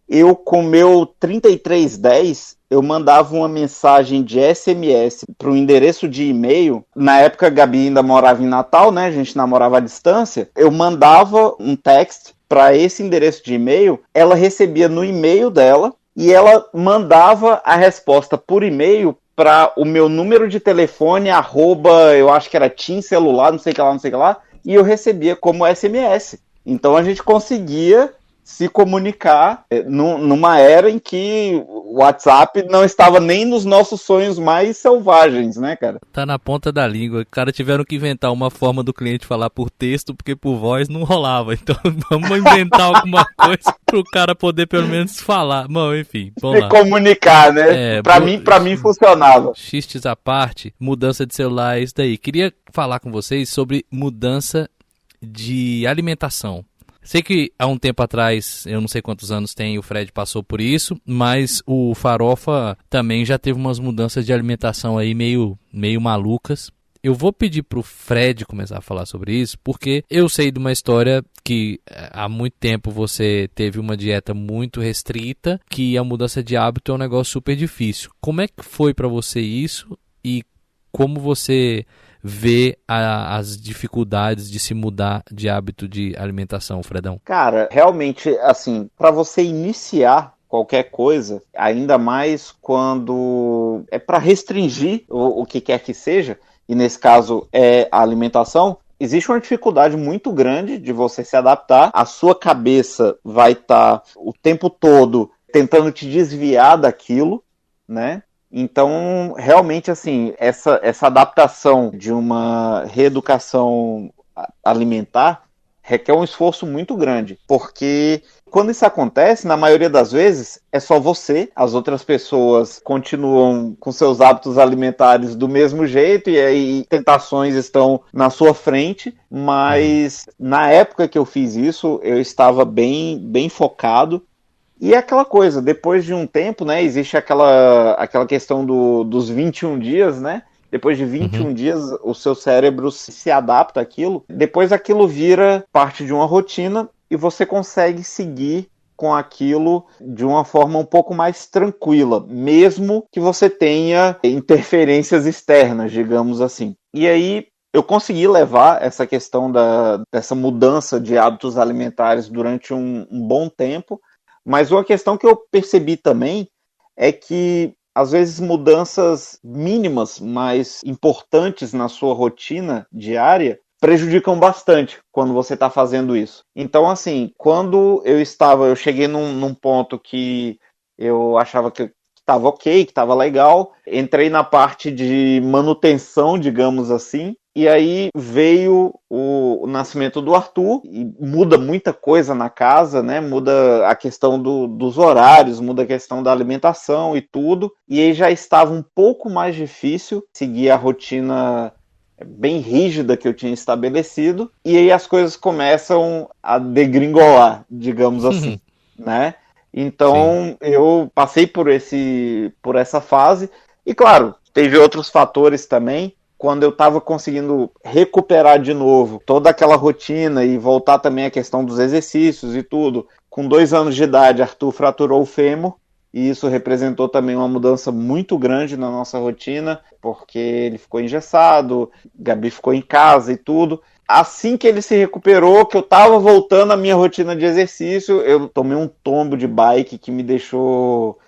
eu com meu 3310, eu mandava uma mensagem de SMS para o endereço de e-mail. Na época a Gabi ainda morava em Natal, né? A gente namorava à distância. Eu mandava um text para esse endereço de e-mail, ela recebia no e-mail dela e ela mandava a resposta por e-mail para o meu número de telefone, eu acho que era TIM celular, não sei o que lá, e eu recebia como SMS. Então a gente conseguia se comunicar numa era em que o WhatsApp não estava nem nos nossos sonhos mais selvagens, né, cara? Tá na ponta da língua. Cara, tiveram que inventar uma forma do cliente falar por texto, porque por voz não rolava. Então vamos inventar alguma coisa pro cara poder pelo menos falar. Bom, enfim, vamos lá. Comunicar, né? Pra mim funcionava. Xistes à parte, mudança de celular é isso daí. Queria falar com vocês sobre mudança de alimentação. Sei que há um tempo atrás, eu não sei quantos anos tem, o Fred passou por isso, mas o Farofa também já teve umas mudanças de alimentação aí meio malucas. Eu vou pedir pro Fred começar a falar sobre isso, porque eu sei de uma história que há muito tempo você teve uma dieta muito restrita, que a mudança de hábito é um negócio super difícil. Como é que foi para você isso e como você vê as dificuldades de se mudar de hábito de alimentação, Fredão? Cara, realmente, assim, para você iniciar qualquer coisa, ainda mais quando é para restringir o que quer que seja, e nesse caso é a alimentação, existe uma dificuldade muito grande de você se adaptar. A sua cabeça vai estar o tempo todo tentando te desviar daquilo, né? Então, realmente, assim, essa adaptação de uma reeducação alimentar requer um esforço muito grande, porque quando isso acontece, na maioria das vezes, é só você, as outras pessoas continuam com seus hábitos alimentares do mesmo jeito, e aí tentações estão na sua frente, mas na época que eu fiz isso, eu estava bem focado. E é aquela coisa, depois de um tempo, né, existe aquela questão dos 21 dias, né? Depois de 21 dias, o seu cérebro se adapta àquilo. Depois aquilo vira parte de uma rotina e você consegue seguir com aquilo de uma forma um pouco mais tranquila, mesmo que você tenha interferências externas, digamos assim. E aí eu consegui levar essa questão dessa mudança de hábitos alimentares durante um bom tempo. Mas uma questão que eu percebi também é que, às vezes, mudanças mínimas, mas importantes na sua rotina diária, prejudicam bastante quando você está fazendo isso. Então, assim, quando eu cheguei num ponto que eu achava que estava ok, que estava legal, entrei na parte de manutenção, digamos assim, E aí veio o nascimento do Arthur, e muda muita coisa na casa, né? Muda a questão dos horários, muda a questão da alimentação e tudo. E aí já estava um pouco mais difícil seguir a rotina bem rígida que eu tinha estabelecido. E aí as coisas começam a degringolar, digamos assim, né? Então eu passei por essa fase. E claro, teve outros fatores também. Quando eu estava conseguindo recuperar de novo toda aquela rotina e voltar também à questão dos exercícios e tudo, com 2 anos de idade, Arthur fraturou o fêmur, e isso representou também uma mudança muito grande na nossa rotina, porque ele ficou engessado, Gabi ficou em casa e tudo. Assim que ele se recuperou, que eu estava voltando à minha rotina de exercício, eu tomei um tombo de bike que me deixou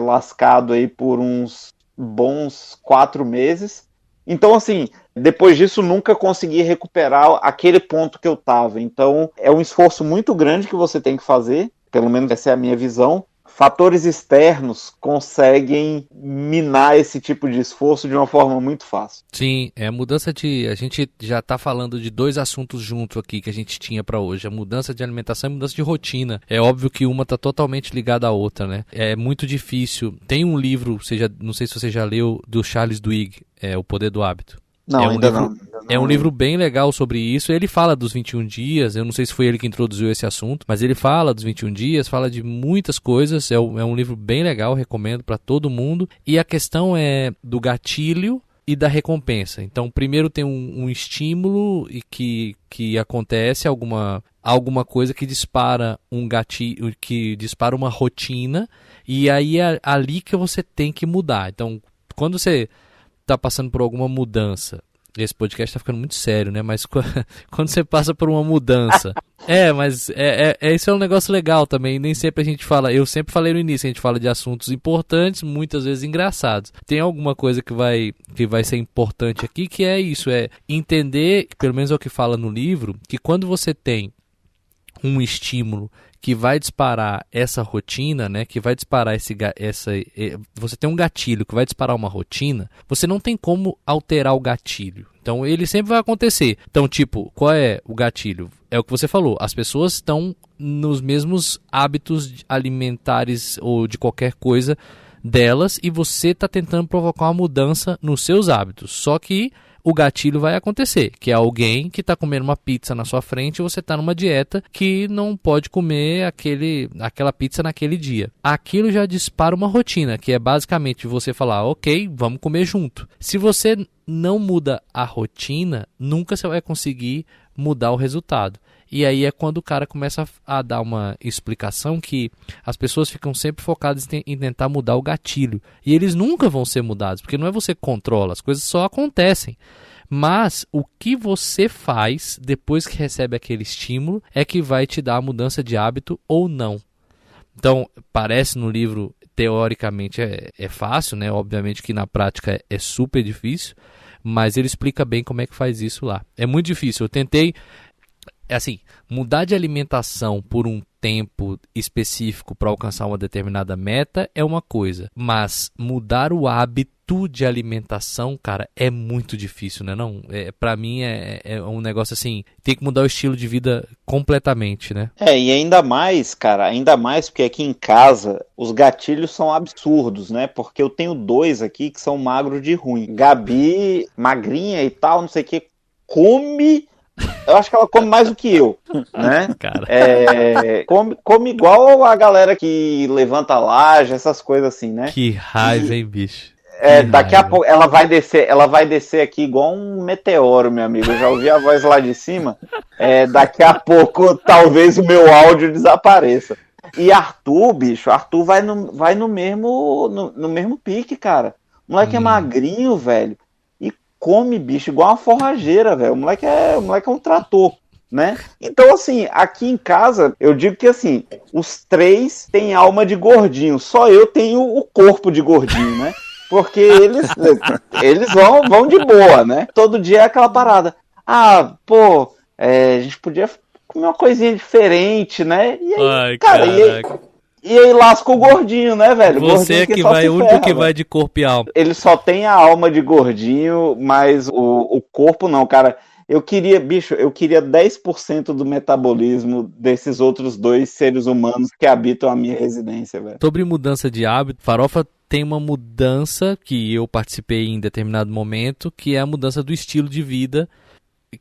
lascado aí por uns bons 4 meses. Então, assim, depois disso nunca consegui recuperar aquele ponto que eu estava. Então, é um esforço muito grande que você tem que fazer, pelo menos essa é a minha visão. Fatores externos conseguem minar esse tipo de esforço de uma forma muito fácil. Sim, a mudança a gente já está falando de 2 assuntos juntos aqui que a gente tinha para hoje. A mudança de alimentação e a mudança de rotina. É óbvio que uma está totalmente ligada à outra, né? É muito difícil. Tem um livro, não sei se você já leu, do Charles Duhigg, O Poder do Hábito. Não, ainda não. É um livro bem legal sobre isso. Ele fala dos 21 dias, eu não sei se foi ele que introduziu esse assunto, mas ele fala dos 21 dias, fala de muitas coisas. É um livro bem legal, recomendo para todo mundo. E a questão é do gatilho e da recompensa. Então, primeiro tem um estímulo e que acontece alguma coisa que dispara um gatilho, que dispara uma rotina, e aí é ali que você tem que mudar. Então, quando você tá passando por alguma mudança, esse podcast tá ficando muito sério, né? Mas quando você passa por uma mudança, mas esse é um negócio legal também. Nem sempre a gente fala, eu sempre falei no início, a gente fala de assuntos importantes, muitas vezes engraçados. Tem alguma coisa que vai ser importante aqui, que é isso, é entender, pelo menos é o que fala no livro, que quando você tem um estímulo que vai disparar essa rotina, né? Que vai disparar você tem um gatilho que vai disparar uma rotina, você não tem como alterar o gatilho. Então ele sempre vai acontecer. Então, tipo, qual é o gatilho? É o que você falou, as pessoas estão nos mesmos hábitos alimentares ou de qualquer coisa delas e você está tentando provocar uma mudança nos seus hábitos. Só que o gatilho vai acontecer, que é alguém que está comendo uma pizza na sua frente e você está numa dieta que não pode comer aquela pizza naquele dia. Aquilo já dispara uma rotina, que é basicamente você falar, ok, vamos comer junto. Se você não muda a rotina, nunca você vai conseguir mudar o resultado. E aí é quando o cara começa a dar uma explicação que as pessoas ficam sempre focadas em tentar mudar o gatilho. E eles nunca vão ser mudados, porque não é você que controla, as coisas só acontecem. Mas o que você faz depois que recebe aquele estímulo é que vai te dar a mudança de hábito ou não. Então, parece no livro, teoricamente é fácil, né? Obviamente que na prática é super difícil, mas ele explica bem como é que faz isso lá. É muito difícil, eu tentei... assim, mudar de alimentação por um tempo específico para alcançar uma determinada meta é uma coisa, mas mudar o hábito de alimentação, cara, é muito difícil, né? Não, para mim é um negócio assim, tem que mudar o estilo de vida completamente, né? E ainda mais, cara, porque aqui em casa os gatilhos são absurdos, né? Porque eu tenho 2 aqui que são magros de ruim. Gabi, magrinha e tal, não sei o que, eu acho que ela come mais do que eu, né? Cara. Come igual a galera que levanta laje, essas coisas assim, né? Que raiva, hein, bicho? Daqui a pouco ela vai descer aqui igual um meteoro, meu amigo. Eu já ouvi a voz lá de cima. Daqui a pouco talvez o meu áudio desapareça. E Arthur, bicho, vai no mesmo pique, cara. O moleque é magrinho, velho. Come, bicho, igual uma forrageira, velho. O moleque é um trator, né? Então, assim, aqui em casa, eu digo que, assim, os 3 têm alma de gordinho. Só eu tenho o corpo de gordinho, né? Porque eles vão de boa, né? Todo dia é aquela parada. A gente podia comer uma coisinha diferente, né? E aí, E aí lasca o gordinho, né, velho? Você Gordinho que só vai, se o único ferra, que velho. vai de corpo e alma. Ele só tem a alma de gordinho, mas o corpo não, cara. Eu queria 10% do metabolismo desses outros 2 seres humanos que habitam a minha residência, velho. Sobre mudança de hábito, Farofa tem uma mudança que eu participei em determinado momento, que é a mudança do estilo de vida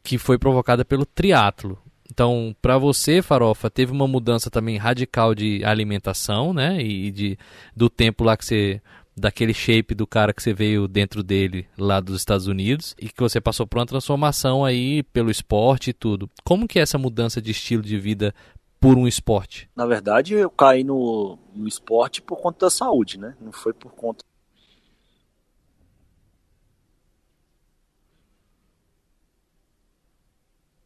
que foi provocada pelo triatlo. Então, para você, Farofa, teve uma mudança também radical de alimentação, né? E do tempo lá que você... daquele shape do cara que você veio dentro dele lá dos Estados Unidos e que você passou por uma transformação aí pelo esporte e tudo. Como que é essa mudança de estilo de vida por um esporte? Na verdade, eu caí no esporte por conta da saúde, né? Não foi por conta...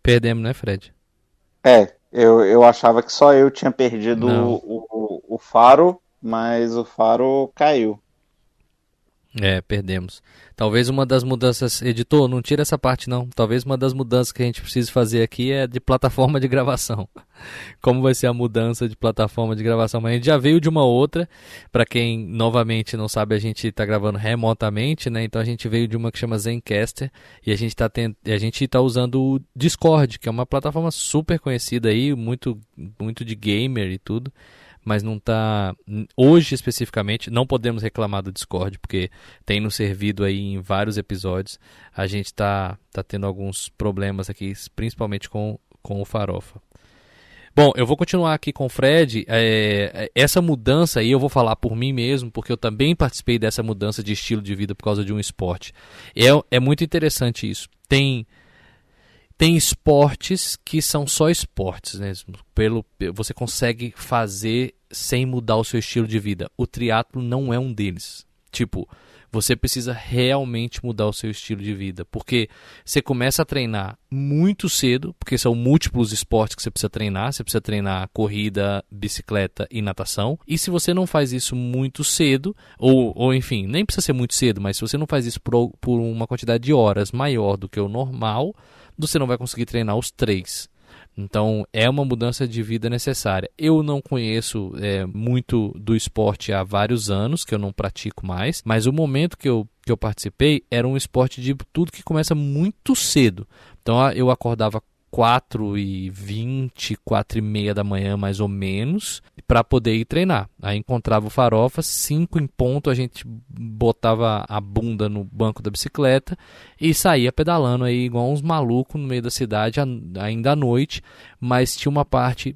Perdemos, né, Fred? Eu achava que só eu tinha perdido Não. o Faro, mas o Faro caiu. Perdemos. Talvez uma das mudanças... Editor, não tira essa parte não. Talvez uma das mudanças que a gente precisa fazer aqui é de plataforma de gravação. Como vai ser a mudança de plataforma de gravação? Mas a gente já veio de uma outra. Para quem, novamente, não sabe, a gente está gravando remotamente, né? Então a gente veio de uma que chama Zencastr. E a gente tá usando o Discord, que é uma plataforma super conhecida aí, muito de gamer e tudo. Mas não tá... Hoje, especificamente, não podemos reclamar do Discord, porque tem nos servido aí em vários episódios. A gente tá tendo alguns problemas aqui, principalmente com o Farofa. Bom, eu vou continuar aqui com o Fred. Essa mudança aí eu vou falar por mim mesmo, porque eu também participei dessa mudança de estilo de vida por causa de um esporte. É muito interessante isso. Tem esportes que são só esportes, né? Você consegue fazer sem mudar o seu estilo de vida. O triatlo não é um deles. Tipo, você precisa realmente mudar o seu estilo de vida, porque você começa a treinar muito cedo, porque são múltiplos esportes que você precisa treinar corrida, bicicleta e natação, e se você não faz isso muito cedo, ou enfim, nem precisa ser muito cedo, mas se você não faz isso por uma quantidade de horas maior do que o normal, você não vai conseguir treinar os 3. Então é uma mudança de vida necessária. Eu não conheço muito do esporte há vários anos, que eu não pratico mais, mas o momento que eu participei era um esporte de tudo que começa muito cedo. Então eu acordava 4h20, 4h30 da manhã mais ou menos, para poder ir treinar. Aí encontrava o Farofa, 5 em ponto, a gente botava a bunda no banco da bicicleta e saía pedalando aí igual uns malucos no meio da cidade, ainda à noite, mas tinha uma parte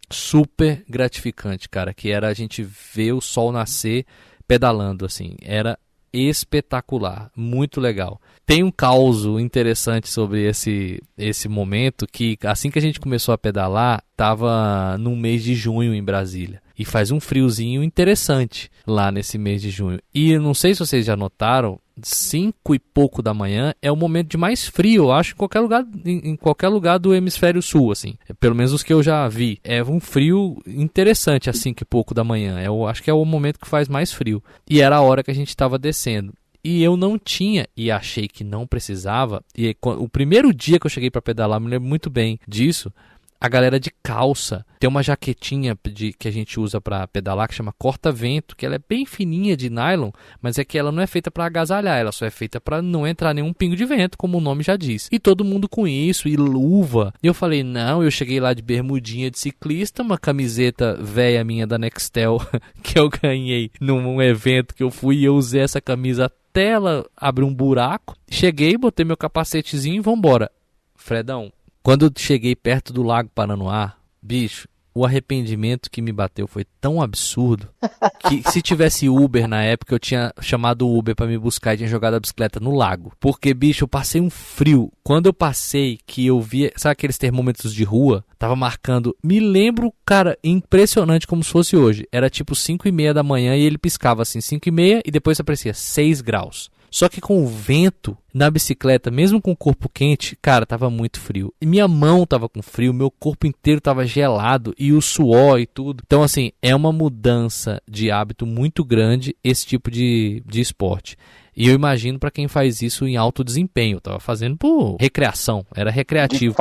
super gratificante, cara, que era a gente ver o sol nascer pedalando, assim, era espetacular, muito legal. Tem um causo interessante sobre esse momento, que assim que a gente começou a pedalar, estava no mês de junho em Brasília. E faz um friozinho interessante lá nesse mês de junho. E não sei se vocês já notaram, 5 e pouco da manhã é o momento de mais frio, eu acho, em qualquer lugar do hemisfério sul, assim. Pelo menos os que eu já vi. É um frio interessante às 5 e pouco da manhã. Eu acho que é o momento que faz mais frio. E era a hora que a gente estava descendo. E eu não tinha, e achei que não precisava. E o primeiro dia que eu cheguei para pedalar, me lembro muito bem disso. A galera de calça tem uma jaquetinha que a gente usa para pedalar que chama corta-vento, que ela é bem fininha de nylon, mas é que ela não é feita para agasalhar, ela só é feita para não entrar nenhum pingo de vento, como o nome já diz. E todo mundo com isso, e luva. E eu falei, não, eu cheguei lá de bermudinha de ciclista, uma camiseta velha minha da Nextel, que eu ganhei num evento que eu fui e eu usei essa camisa até ela abrir um buraco. Cheguei, botei meu capacetezinho e vambora. Fredão, quando eu cheguei perto do Lago Paranoá, bicho, o arrependimento que me bateu foi tão absurdo que se tivesse Uber na época, eu tinha chamado o Uber pra me buscar e tinha jogado a bicicleta no lago. Porque, bicho, eu passei um frio. Quando eu passei, que eu via, sabe aqueles termômetros de rua? Tava marcando, me lembro, cara, impressionante como se fosse hoje. Era tipo 5h30 da manhã e ele piscava assim, 5h30 e depois aparecia 6 graus. Só que com o vento na bicicleta, mesmo com o corpo quente, cara, tava muito frio. E minha mão tava com frio, meu corpo inteiro tava gelado e o suor e tudo. Então, assim, é uma mudança de hábito muito grande esse tipo de esporte. E eu imagino para quem faz isso em alto desempenho. Eu tava fazendo por recreação, era recreativo.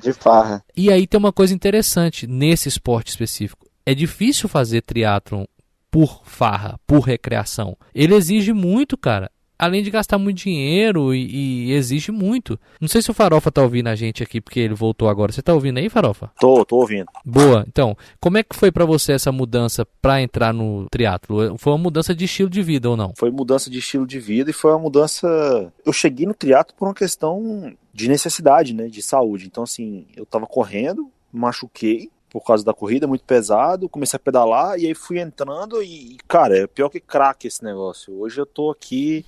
De farra. E aí tem uma coisa interessante nesse esporte específico. é difícil fazer triatlon por farra, por recreação. Ele exige muito, cara. Além de gastar muito dinheiro e exige muito. Não sei se o Farofa tá ouvindo a gente aqui, porque ele voltou agora. Você tá ouvindo aí, Farofa? Tô ouvindo. Boa. Então, como é que foi pra você essa mudança pra entrar no triatlo? Foi uma mudança de estilo de vida ou não? Foi mudança de estilo de vida e foi uma mudança... Eu cheguei no triatlo por uma questão de necessidade, né? De saúde. Então, assim, eu tava correndo, machuquei por causa da corrida, muito pesado, comecei a pedalar e aí fui entrando e cara, é pior que craque esse negócio. Hoje eu tô aqui...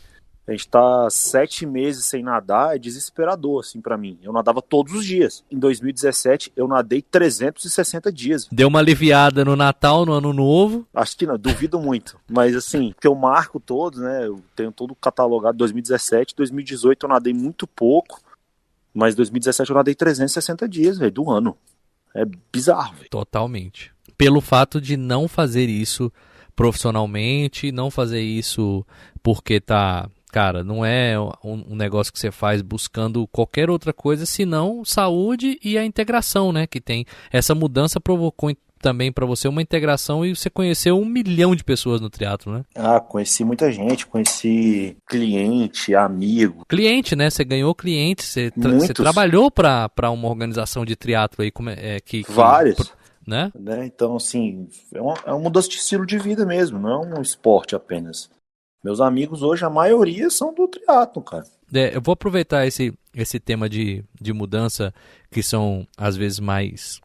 A gente tá 7 meses sem nadar, é desesperador, assim, pra mim. Eu nadava todos os dias. Em 2017, eu nadei 360 dias. Deu uma aliviada no Natal, no Ano Novo? Acho que não, duvido muito. Mas, assim, que eu marco todos, né? Eu tenho todo catalogado 2017, 2018 eu nadei muito pouco. Mas 2017 eu nadei 360 dias, velho, do ano. É bizarro, velho. Totalmente. Pelo fato de não fazer isso profissionalmente, não fazer isso porque tá... Cara, não é um negócio que você faz buscando qualquer outra coisa, senão saúde e a integração, né? Que tem. Essa mudança provocou também para você uma integração e você conheceu 1 milhão de pessoas no triatlo, né? Ah, conheci muita gente, conheci cliente, amigo. Cliente, né? Você ganhou cliente, você trabalhou para uma organização de triatlo aí, vários. Né? Então, assim, é uma mudança de estilo de vida mesmo, não é um esporte apenas. Meus amigos hoje, a maioria são do triatlo, cara. Eu vou aproveitar esse tema de mudança, que são às vezes mais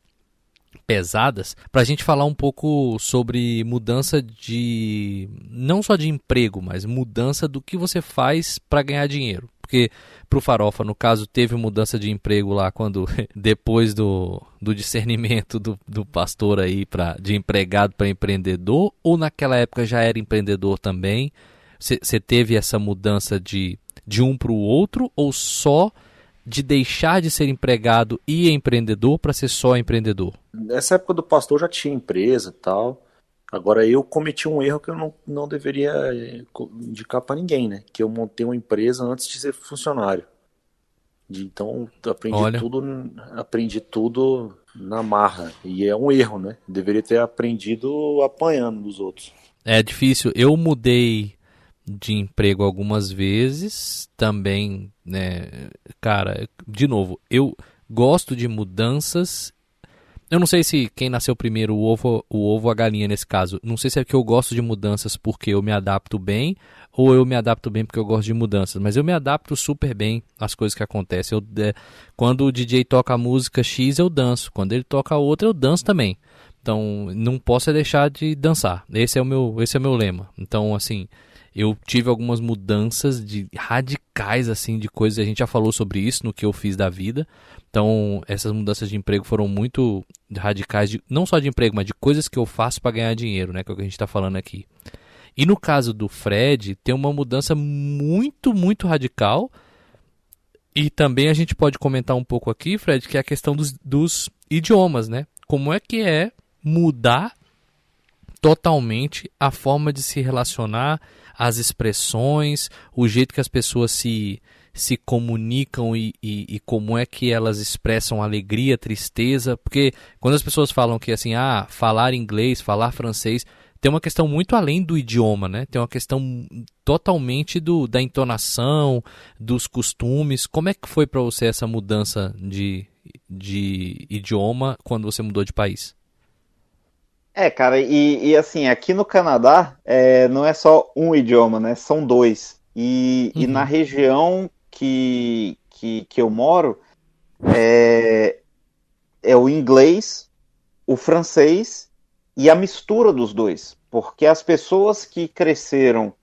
pesadas, para a gente falar um pouco sobre mudança de, não só de emprego, mas mudança do que você faz para ganhar dinheiro. Porque pro Farofa, no caso, teve mudança de emprego lá quando, depois do discernimento do pastor aí, de empregado para empreendedor, ou naquela época já era empreendedor também? Você teve essa mudança de um para o outro ou só de deixar de ser empregado e empreendedor para ser só empreendedor? Nessa época do pastor já tinha empresa e tal. Agora eu cometi um erro que eu não deveria indicar para ninguém, né? Que eu montei uma empresa antes de ser funcionário. Então aprendi tudo na marra. E é um erro, né? Deveria ter aprendido apanhando dos outros. É difícil. Eu mudei de emprego algumas vezes também, né, cara, de novo, eu gosto de mudanças. Eu não sei se quem nasceu primeiro, o ovo ou a galinha nesse caso. Não sei se é que eu gosto de mudanças porque eu me adapto bem ou eu me adapto bem porque eu gosto de mudanças, mas eu me adapto super bem às coisas que acontecem. Quando o DJ toca a música X, eu danço. Quando ele toca a outra, eu danço também. Então, não posso deixar de dançar. Esse é o meu lema. Então, assim, eu tive algumas mudanças radicais, assim, de coisas. A gente já falou sobre isso no que eu fiz da vida. Então, essas mudanças de emprego foram muito radicais, não só de emprego, mas de coisas que eu faço para ganhar dinheiro, né? Que é o que a gente está falando aqui. E no caso do Fred, tem uma mudança muito, muito radical. E também a gente pode comentar um pouco aqui, Fred, que é a questão dos idiomas, né? Como é que é mudar totalmente a forma de se relacionar, as expressões, o jeito que as pessoas se comunicam e como é que elas expressam alegria, tristeza, porque quando as pessoas falam que assim, falar inglês, falar francês, tem uma questão muito além do idioma, né? Tem uma questão totalmente da entonação, dos costumes. Como é que foi para você essa mudança de idioma quando você mudou de país? Cara, e assim, aqui no Canadá não é só um idioma, né? São 2. E na região que eu moro é o inglês, o francês e a mistura dos dois. Porque as pessoas que cresceram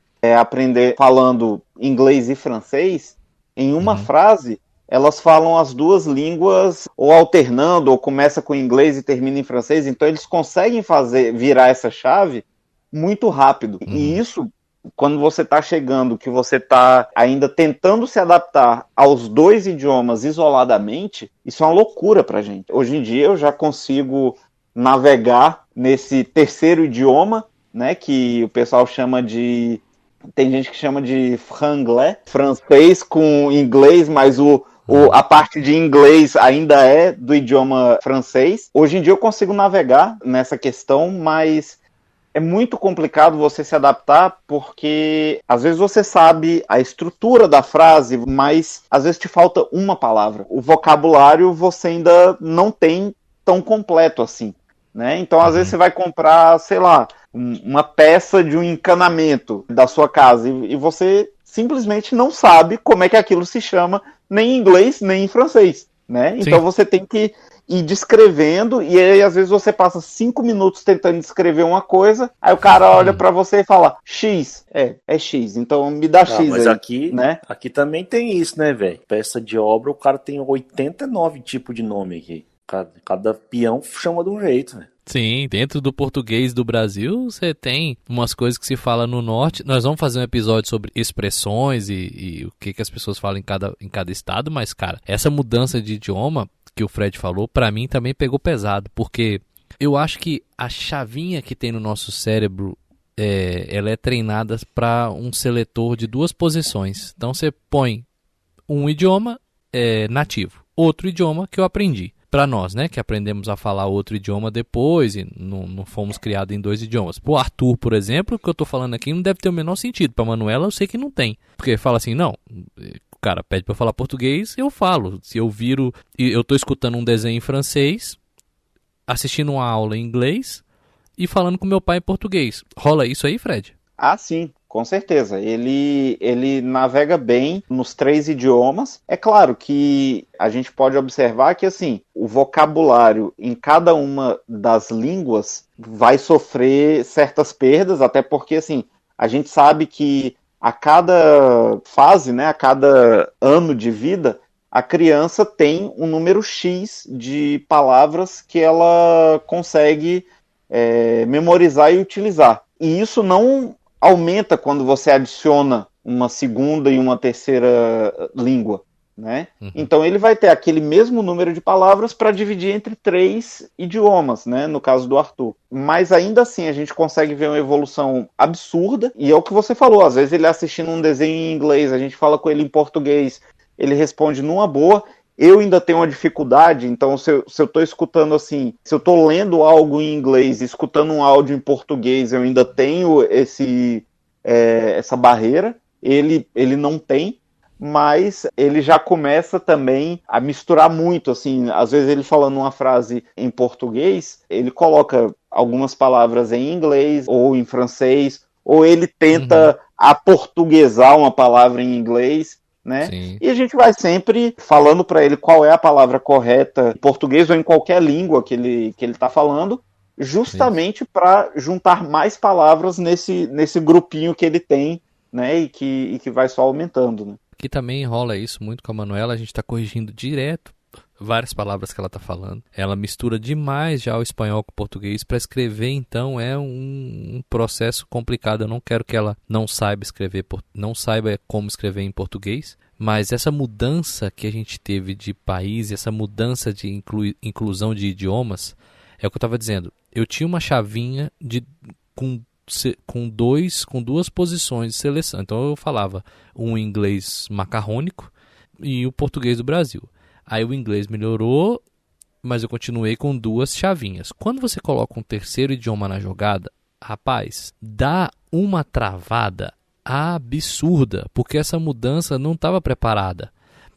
falando inglês e francês, em uma frase, elas falam as duas línguas ou alternando, ou começa com inglês e termina em francês. Então eles conseguem virar essa chave muito rápido. E isso, quando você está chegando, que você está ainda tentando se adaptar aos 2 idiomas isoladamente, isso é uma loucura pra gente. Hoje em dia eu já consigo navegar nesse terceiro idioma, né, que o pessoal chama de... Tem gente que chama de franglais, francês com inglês, mas o A parte de inglês ainda é do idioma francês. Hoje em dia eu consigo navegar nessa questão, mas é muito complicado você se adaptar, porque às vezes você sabe a estrutura da frase, mas às vezes te falta uma palavra. O vocabulário você ainda não tem tão completo assim, né? Então às vezes você vai comprar, sei lá, uma peça de um encanamento da sua casa e você simplesmente não sabe como é que aquilo se chama, nem em inglês, nem em francês, né? Sim. Então você tem que ir descrevendo, e aí às vezes você passa 5 minutos tentando descrever uma coisa, aí o cara olha pra você e fala, X, é X, então me dá X mas aí, aqui, né? aqui também tem isso, né, velho? Peça de obra, o cara tem 89 tipos de nome aqui. Cada peão chama de um jeito, né? Sim, dentro do português do Brasil, você tem umas coisas que se fala no norte. Nós vamos fazer um episódio sobre expressões e o que as pessoas falam em cada estado, mas, cara, essa mudança de idioma que o Fred falou, pra mim também pegou pesado, porque eu acho que a chavinha que tem no nosso cérebro, ela é treinada para um seletor de 2 posições. Então você põe um idioma nativo, outro idioma que eu aprendi. Para nós, né, que aprendemos a falar outro idioma depois e não fomos criados em 2 idiomas. Pro Arthur, por exemplo, o que eu tô falando aqui não deve ter o menor sentido. Pra Manuela, eu sei que não tem. Porque fala assim, não, o cara pede pra eu falar português, eu falo. Se eu viro, eu tô escutando um desenho em francês, assistindo uma aula em inglês e falando com meu pai em português. Rola isso aí, Fred? Ah, sim, com certeza. Ele navega bem nos 3 idiomas. É claro que a gente pode observar que, assim, o vocabulário em cada uma das línguas vai sofrer certas perdas, até porque, assim, a gente sabe que a cada fase, né, a cada ano de vida, a criança tem um número X de palavras que ela consegue memorizar e utilizar. E isso não aumenta quando você adiciona uma segunda e uma terceira língua, né? Então ele vai ter aquele mesmo número de palavras para dividir entre 3 idiomas, né? No caso do Arthur. Mas ainda assim a gente consegue ver uma evolução absurda, e é o que você falou, às vezes ele assistindo um desenho em inglês, a gente fala com ele em português, ele responde numa boa. Eu ainda tenho uma dificuldade, então se eu estou escutando assim, se eu estou lendo algo em inglês, escutando um áudio em português, eu ainda tenho essa barreira. Ele não tem, mas ele já começa também a misturar muito, assim, às vezes ele falando uma frase em português, ele coloca algumas palavras em inglês ou em francês, ou ele tenta aportuguesar uma palavra em inglês, né? Sim. E a gente vai sempre falando para ele qual é a palavra correta em português ou em qualquer língua que ele está falando, justamente para juntar mais palavras nesse grupinho que ele tem, né? E que vai só aumentando, né? Aqui também rola isso muito com a Manuela, a gente está corrigindo direto várias palavras que ela está falando. Ela mistura demais já o espanhol com o português. Para escrever, então, é um processo complicado. Eu não quero que ela não saiba como escrever em português. Mas essa mudança que a gente teve de país, essa mudança de inclusão de idiomas, é o que eu estava dizendo. Eu tinha uma chavinha com 2 posições de seleção. Então eu falava um inglês macarrônico e o português do Brasil. Aí o inglês melhorou, mas eu continuei com 2 chavinhas. Quando você coloca um terceiro idioma na jogada, rapaz, dá uma travada absurda, porque essa mudança não estava preparada.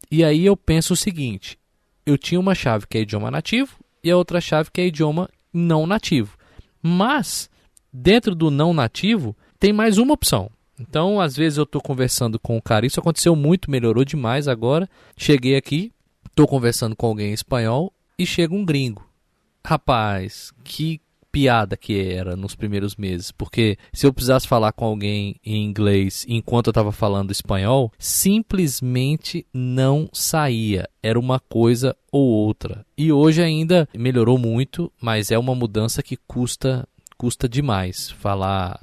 E aí eu penso o seguinte, eu tinha uma chave que é idioma nativo e a outra chave que é idioma não nativo. Mas, dentro do não nativo, tem mais uma opção. Então, às vezes eu estou conversando com o cara, isso aconteceu muito, melhorou demais agora. Cheguei aqui, estou conversando com alguém em espanhol e chega um gringo. Rapaz, que piada que era nos primeiros meses, porque se eu precisasse falar com alguém em inglês enquanto eu estava falando espanhol, simplesmente não saía. Era uma coisa ou outra. E hoje ainda melhorou muito, mas é uma mudança que custa demais falar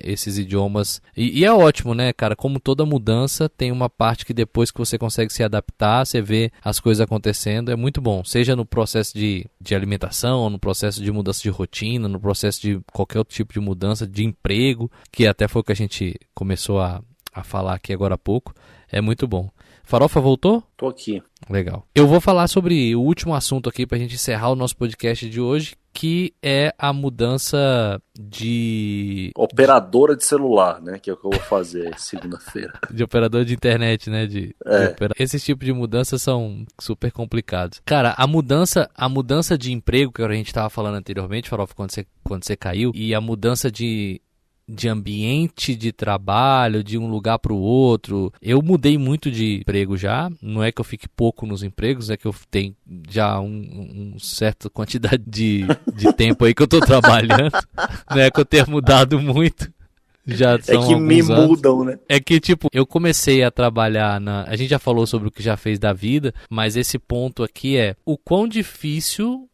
esses idiomas. E é ótimo, né, cara? Como toda mudança, tem uma parte que depois que você consegue se adaptar, você vê as coisas acontecendo, é muito bom. Seja no processo de alimentação, no processo de mudança de rotina, no processo de qualquer outro tipo de mudança, de emprego, que até foi o que a gente começou a falar aqui agora há pouco. É muito bom. Farofa voltou? Tô aqui. Legal. Eu vou falar sobre o último assunto aqui pra gente encerrar o nosso podcast de hoje, que é a mudança de... Operadora de celular, né? Que é o que eu vou fazer segunda-feira. De operador de internet, né? Esses tipos de mudanças são super complicados. Cara, a mudança de emprego, que a gente estava falando anteriormente, Farofa, quando você caiu, e a mudança de ambiente de trabalho, de um lugar para o outro. Eu mudei muito de emprego já. Não é que eu fique pouco nos empregos, é que eu tenho já uma certa quantidade de tempo aí que eu tô trabalhando. Não é que eu tenha mudado muito. Já são que me anos. mudam, né? É que, tipo, eu comecei a trabalhar A gente já falou sobre o que já fez da vida, mas esse ponto aqui é o quão difícil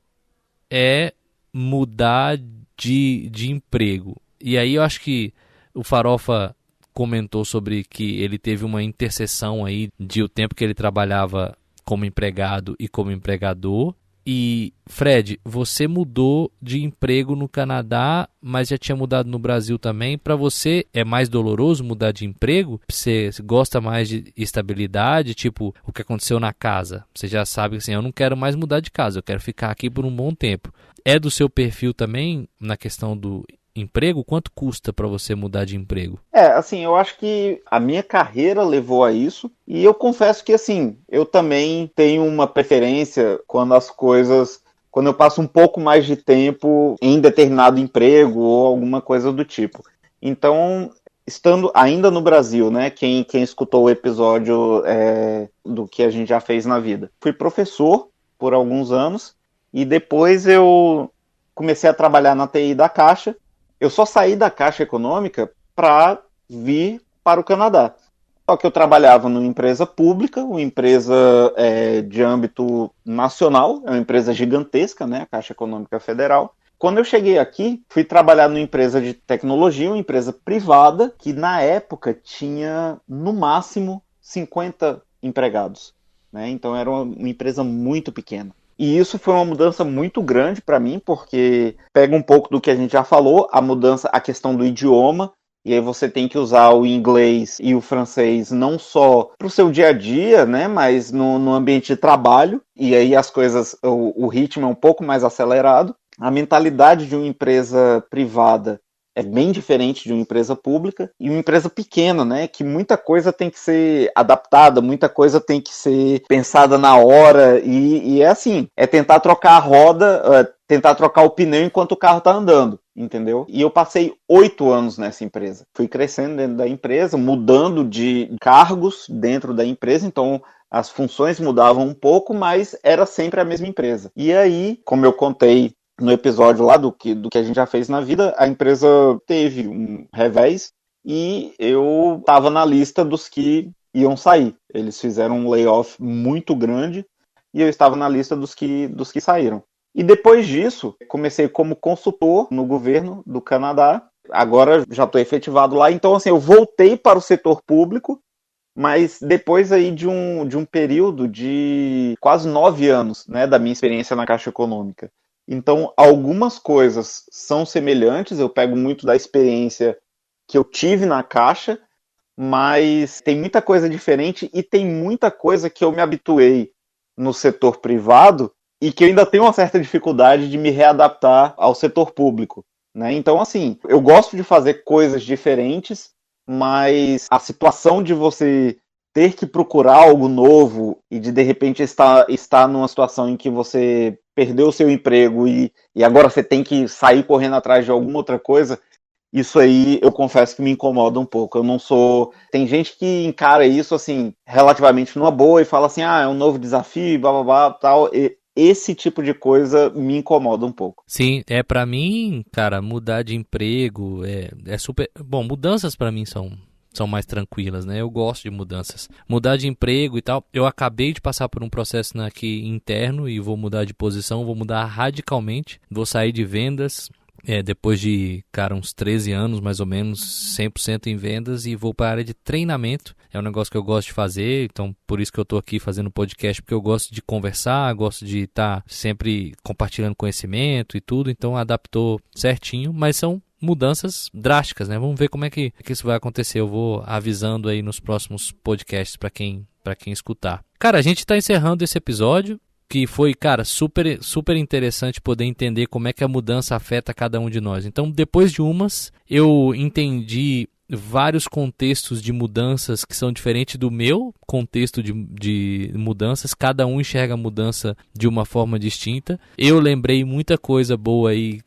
é mudar de emprego. E aí eu acho que o Farofa comentou sobre que ele teve uma interseção aí de o tempo que ele trabalhava como empregado e como empregador. E, Fred, você mudou de emprego no Canadá, mas já tinha mudado no Brasil também. Para você é mais doloroso mudar de emprego? Você gosta mais de estabilidade, tipo o que aconteceu na casa? Você já sabe assim, eu não quero mais mudar de casa, eu quero ficar aqui por um bom tempo. É do seu perfil também na questão do emprego? Quanto custa para você mudar de emprego? Assim, eu acho que a minha carreira levou a isso, e eu confesso que, assim, eu também tenho uma preferência quando eu passo um pouco mais de tempo em determinado emprego ou alguma coisa do tipo. Então, estando ainda no Brasil, né, quem escutou o episódio do que a gente já fez na vida, fui professor por alguns anos, e depois eu comecei a trabalhar na TI da Caixa. Eu só saí da Caixa Econômica para vir para o Canadá. Só que eu trabalhava numa empresa pública, uma empresa de âmbito nacional, é uma empresa gigantesca, né, a Caixa Econômica Federal. Quando eu cheguei aqui, fui trabalhar numa empresa de tecnologia, uma empresa privada, que na época tinha, no máximo, 50 empregados, né? Então era uma empresa muito pequena. E isso foi uma mudança muito grande para mim, porque pega um pouco do que a gente já falou, a questão do idioma, e aí você tem que usar o inglês e o francês não só para o seu dia a dia, né, mas no ambiente de trabalho, e aí as coisas, o ritmo é um pouco mais acelerado. A mentalidade de uma empresa privada é bem diferente de uma empresa pública, e uma empresa pequena, né, que muita coisa tem que ser adaptada, muita coisa tem que ser pensada na hora, e é assim, é tentar trocar a roda, tentar trocar o pneu enquanto o carro está andando, entendeu? E eu passei 8 anos nessa empresa. Fui crescendo dentro da empresa, mudando de cargos dentro da empresa, então as funções mudavam um pouco, mas era sempre a mesma empresa. E aí, como eu contei no episódio lá do que a gente já fez na vida, a empresa teve um revés e eu estava na lista dos que iam sair. Eles fizeram um layoff muito grande e eu estava na lista dos que saíram. E depois disso, comecei como consultor no governo do Canadá. Agora já estou efetivado lá. Então, assim, eu voltei para o setor público, mas depois aí de um período de quase 9 anos, né, da minha experiência na Caixa Econômica. Então, algumas coisas são semelhantes, eu pego muito da experiência que eu tive na Caixa, mas tem muita coisa diferente e tem muita coisa que eu me habituei no setor privado e que eu ainda tenho uma certa dificuldade de me readaptar ao setor público, né? Então, assim, eu gosto de fazer coisas diferentes, mas a situação de você ter que procurar algo novo e de repente estar numa situação em que você perdeu o seu emprego e agora você tem que sair correndo atrás de alguma outra coisa, isso aí eu confesso que me incomoda um pouco. Eu não sou... Tem gente que encara isso assim, relativamente numa boa e fala assim, é um novo desafio, blá blá blá, tal. Esse tipo de coisa me incomoda um pouco. Sim, pra mim, cara, mudar de emprego é super... Bom, mudanças pra mim são mais tranquilas, né? Eu gosto de mudanças. Mudar de emprego e tal. Eu acabei de passar por um processo aqui interno e vou mudar de posição, vou mudar radicalmente. Vou sair de vendas, depois de, uns 13 anos, mais ou menos, 100% em vendas, e vou para a área de treinamento. É um negócio que eu gosto de fazer, então por isso que eu estou aqui fazendo podcast, porque eu gosto de conversar, gosto de estar sempre compartilhando conhecimento e tudo, então adaptou certinho, mas são mudanças drásticas, né? Vamos ver como é que isso vai acontecer. Eu vou avisando aí nos próximos podcasts para quem escutar. Cara, a gente está encerrando esse episódio, que foi, cara, super, super interessante poder entender como é que a mudança afeta cada um de nós. Então, depois de umas, eu entendi vários contextos de mudanças que são diferentes do meu contexto de mudanças. Cada um enxerga a mudança de uma forma distinta. Eu lembrei muita coisa boa aí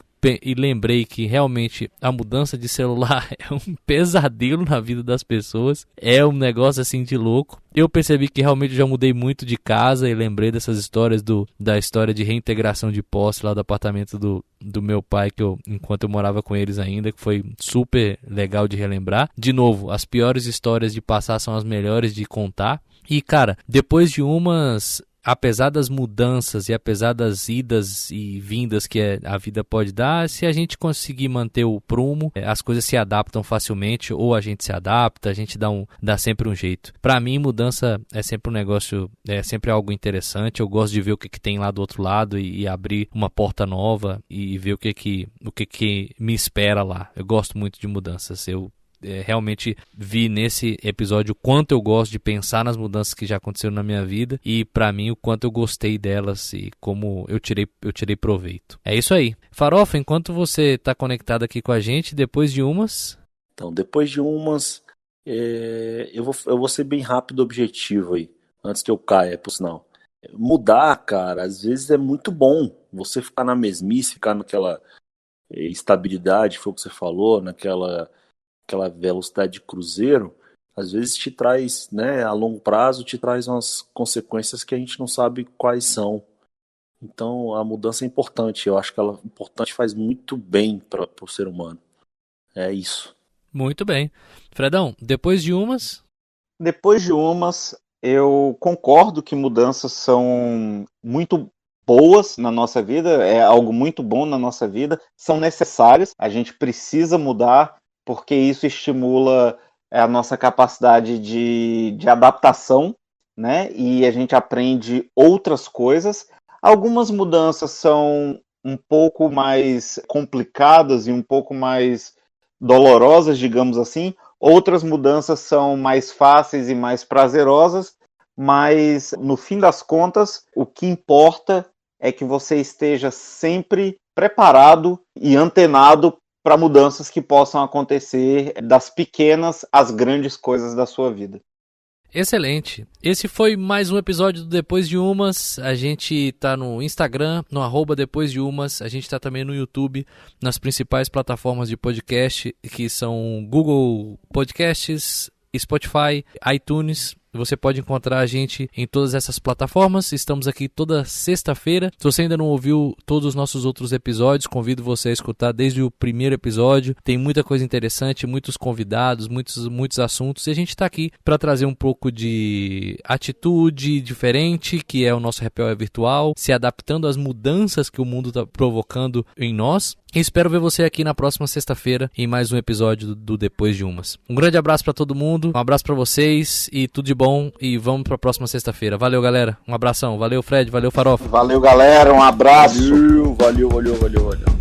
e lembrei que realmente a mudança de celular é um pesadelo na vida das pessoas, é um negócio assim de louco. Eu percebi que realmente já mudei muito de casa e lembrei dessas histórias da história de reintegração de posse lá do apartamento do meu pai, enquanto eu morava com eles ainda, que foi super legal de relembrar. De novo, as piores histórias de passar são as melhores de contar. E cara, depois de umas... apesar das mudanças e apesar das idas e vindas que a vida pode dar, se a gente conseguir manter o prumo, as coisas se adaptam facilmente, ou a gente se adapta, a gente dá sempre um jeito. Para mim, mudança é sempre um negócio, é sempre algo interessante. Eu gosto de ver o que tem lá do outro lado e abrir uma porta nova e ver o que me espera lá. Eu gosto muito de mudanças. Eu realmente vi nesse episódio o quanto eu gosto de pensar nas mudanças que já aconteceram na minha vida e pra mim o quanto eu gostei delas e como eu tirei proveito. É isso aí. Farofa, enquanto você tá conectado aqui com a gente, depois de umas... Então, depois de umas, eu vou ser bem rápido e objetivo aí, antes que eu caia, por sinal. Mudar, cara, às vezes é muito bom. Você ficar na mesmice, ficar naquela estabilidade, foi o que você falou, naquela velocidade de cruzeiro, às vezes te traz, né, a longo prazo, te traz umas consequências que a gente não sabe quais são. Então, a mudança é importante. Eu acho que ela é importante, faz muito bem para o ser humano. É isso. Muito bem. Fredão, depois de umas... Depois de umas, eu concordo que mudanças são muito boas na nossa vida, é algo muito bom na nossa vida, são necessárias, a gente precisa mudar, porque isso estimula a nossa capacidade de adaptação, né? E a gente aprende outras coisas. Algumas mudanças são um pouco mais complicadas e um pouco mais dolorosas, digamos assim. Outras mudanças são mais fáceis e mais prazerosas, mas no fim das contas, o que importa é que você esteja sempre preparado e antenado para mudanças que possam acontecer das pequenas às grandes coisas da sua vida. Excelente. Esse foi mais um episódio do Depois de Umas. A gente tá no Instagram, no @Depois de Umas. A gente tá também no YouTube, nas principais plataformas de podcast, que são Google Podcasts, Spotify, iTunes. Você pode encontrar a gente em todas essas plataformas. Estamos aqui toda sexta-feira. Se você ainda não ouviu todos os nossos outros episódios, convido você a escutar desde o primeiro episódio. Tem muita coisa interessante, muitos convidados, muitos assuntos. E a gente está aqui para trazer um pouco de atitude diferente, que é o nosso Happy Hour virtual, se adaptando às mudanças que o mundo está provocando em nós. E espero ver você aqui na próxima sexta-feira em mais um episódio do Depois de Umas. Um grande abraço para todo mundo, um abraço para vocês e tudo de bom. E vamos para a próxima sexta-feira. Valeu, galera. Um abração. Valeu, Fred. Valeu, Farofa. Valeu, galera. Um abraço. Valeu.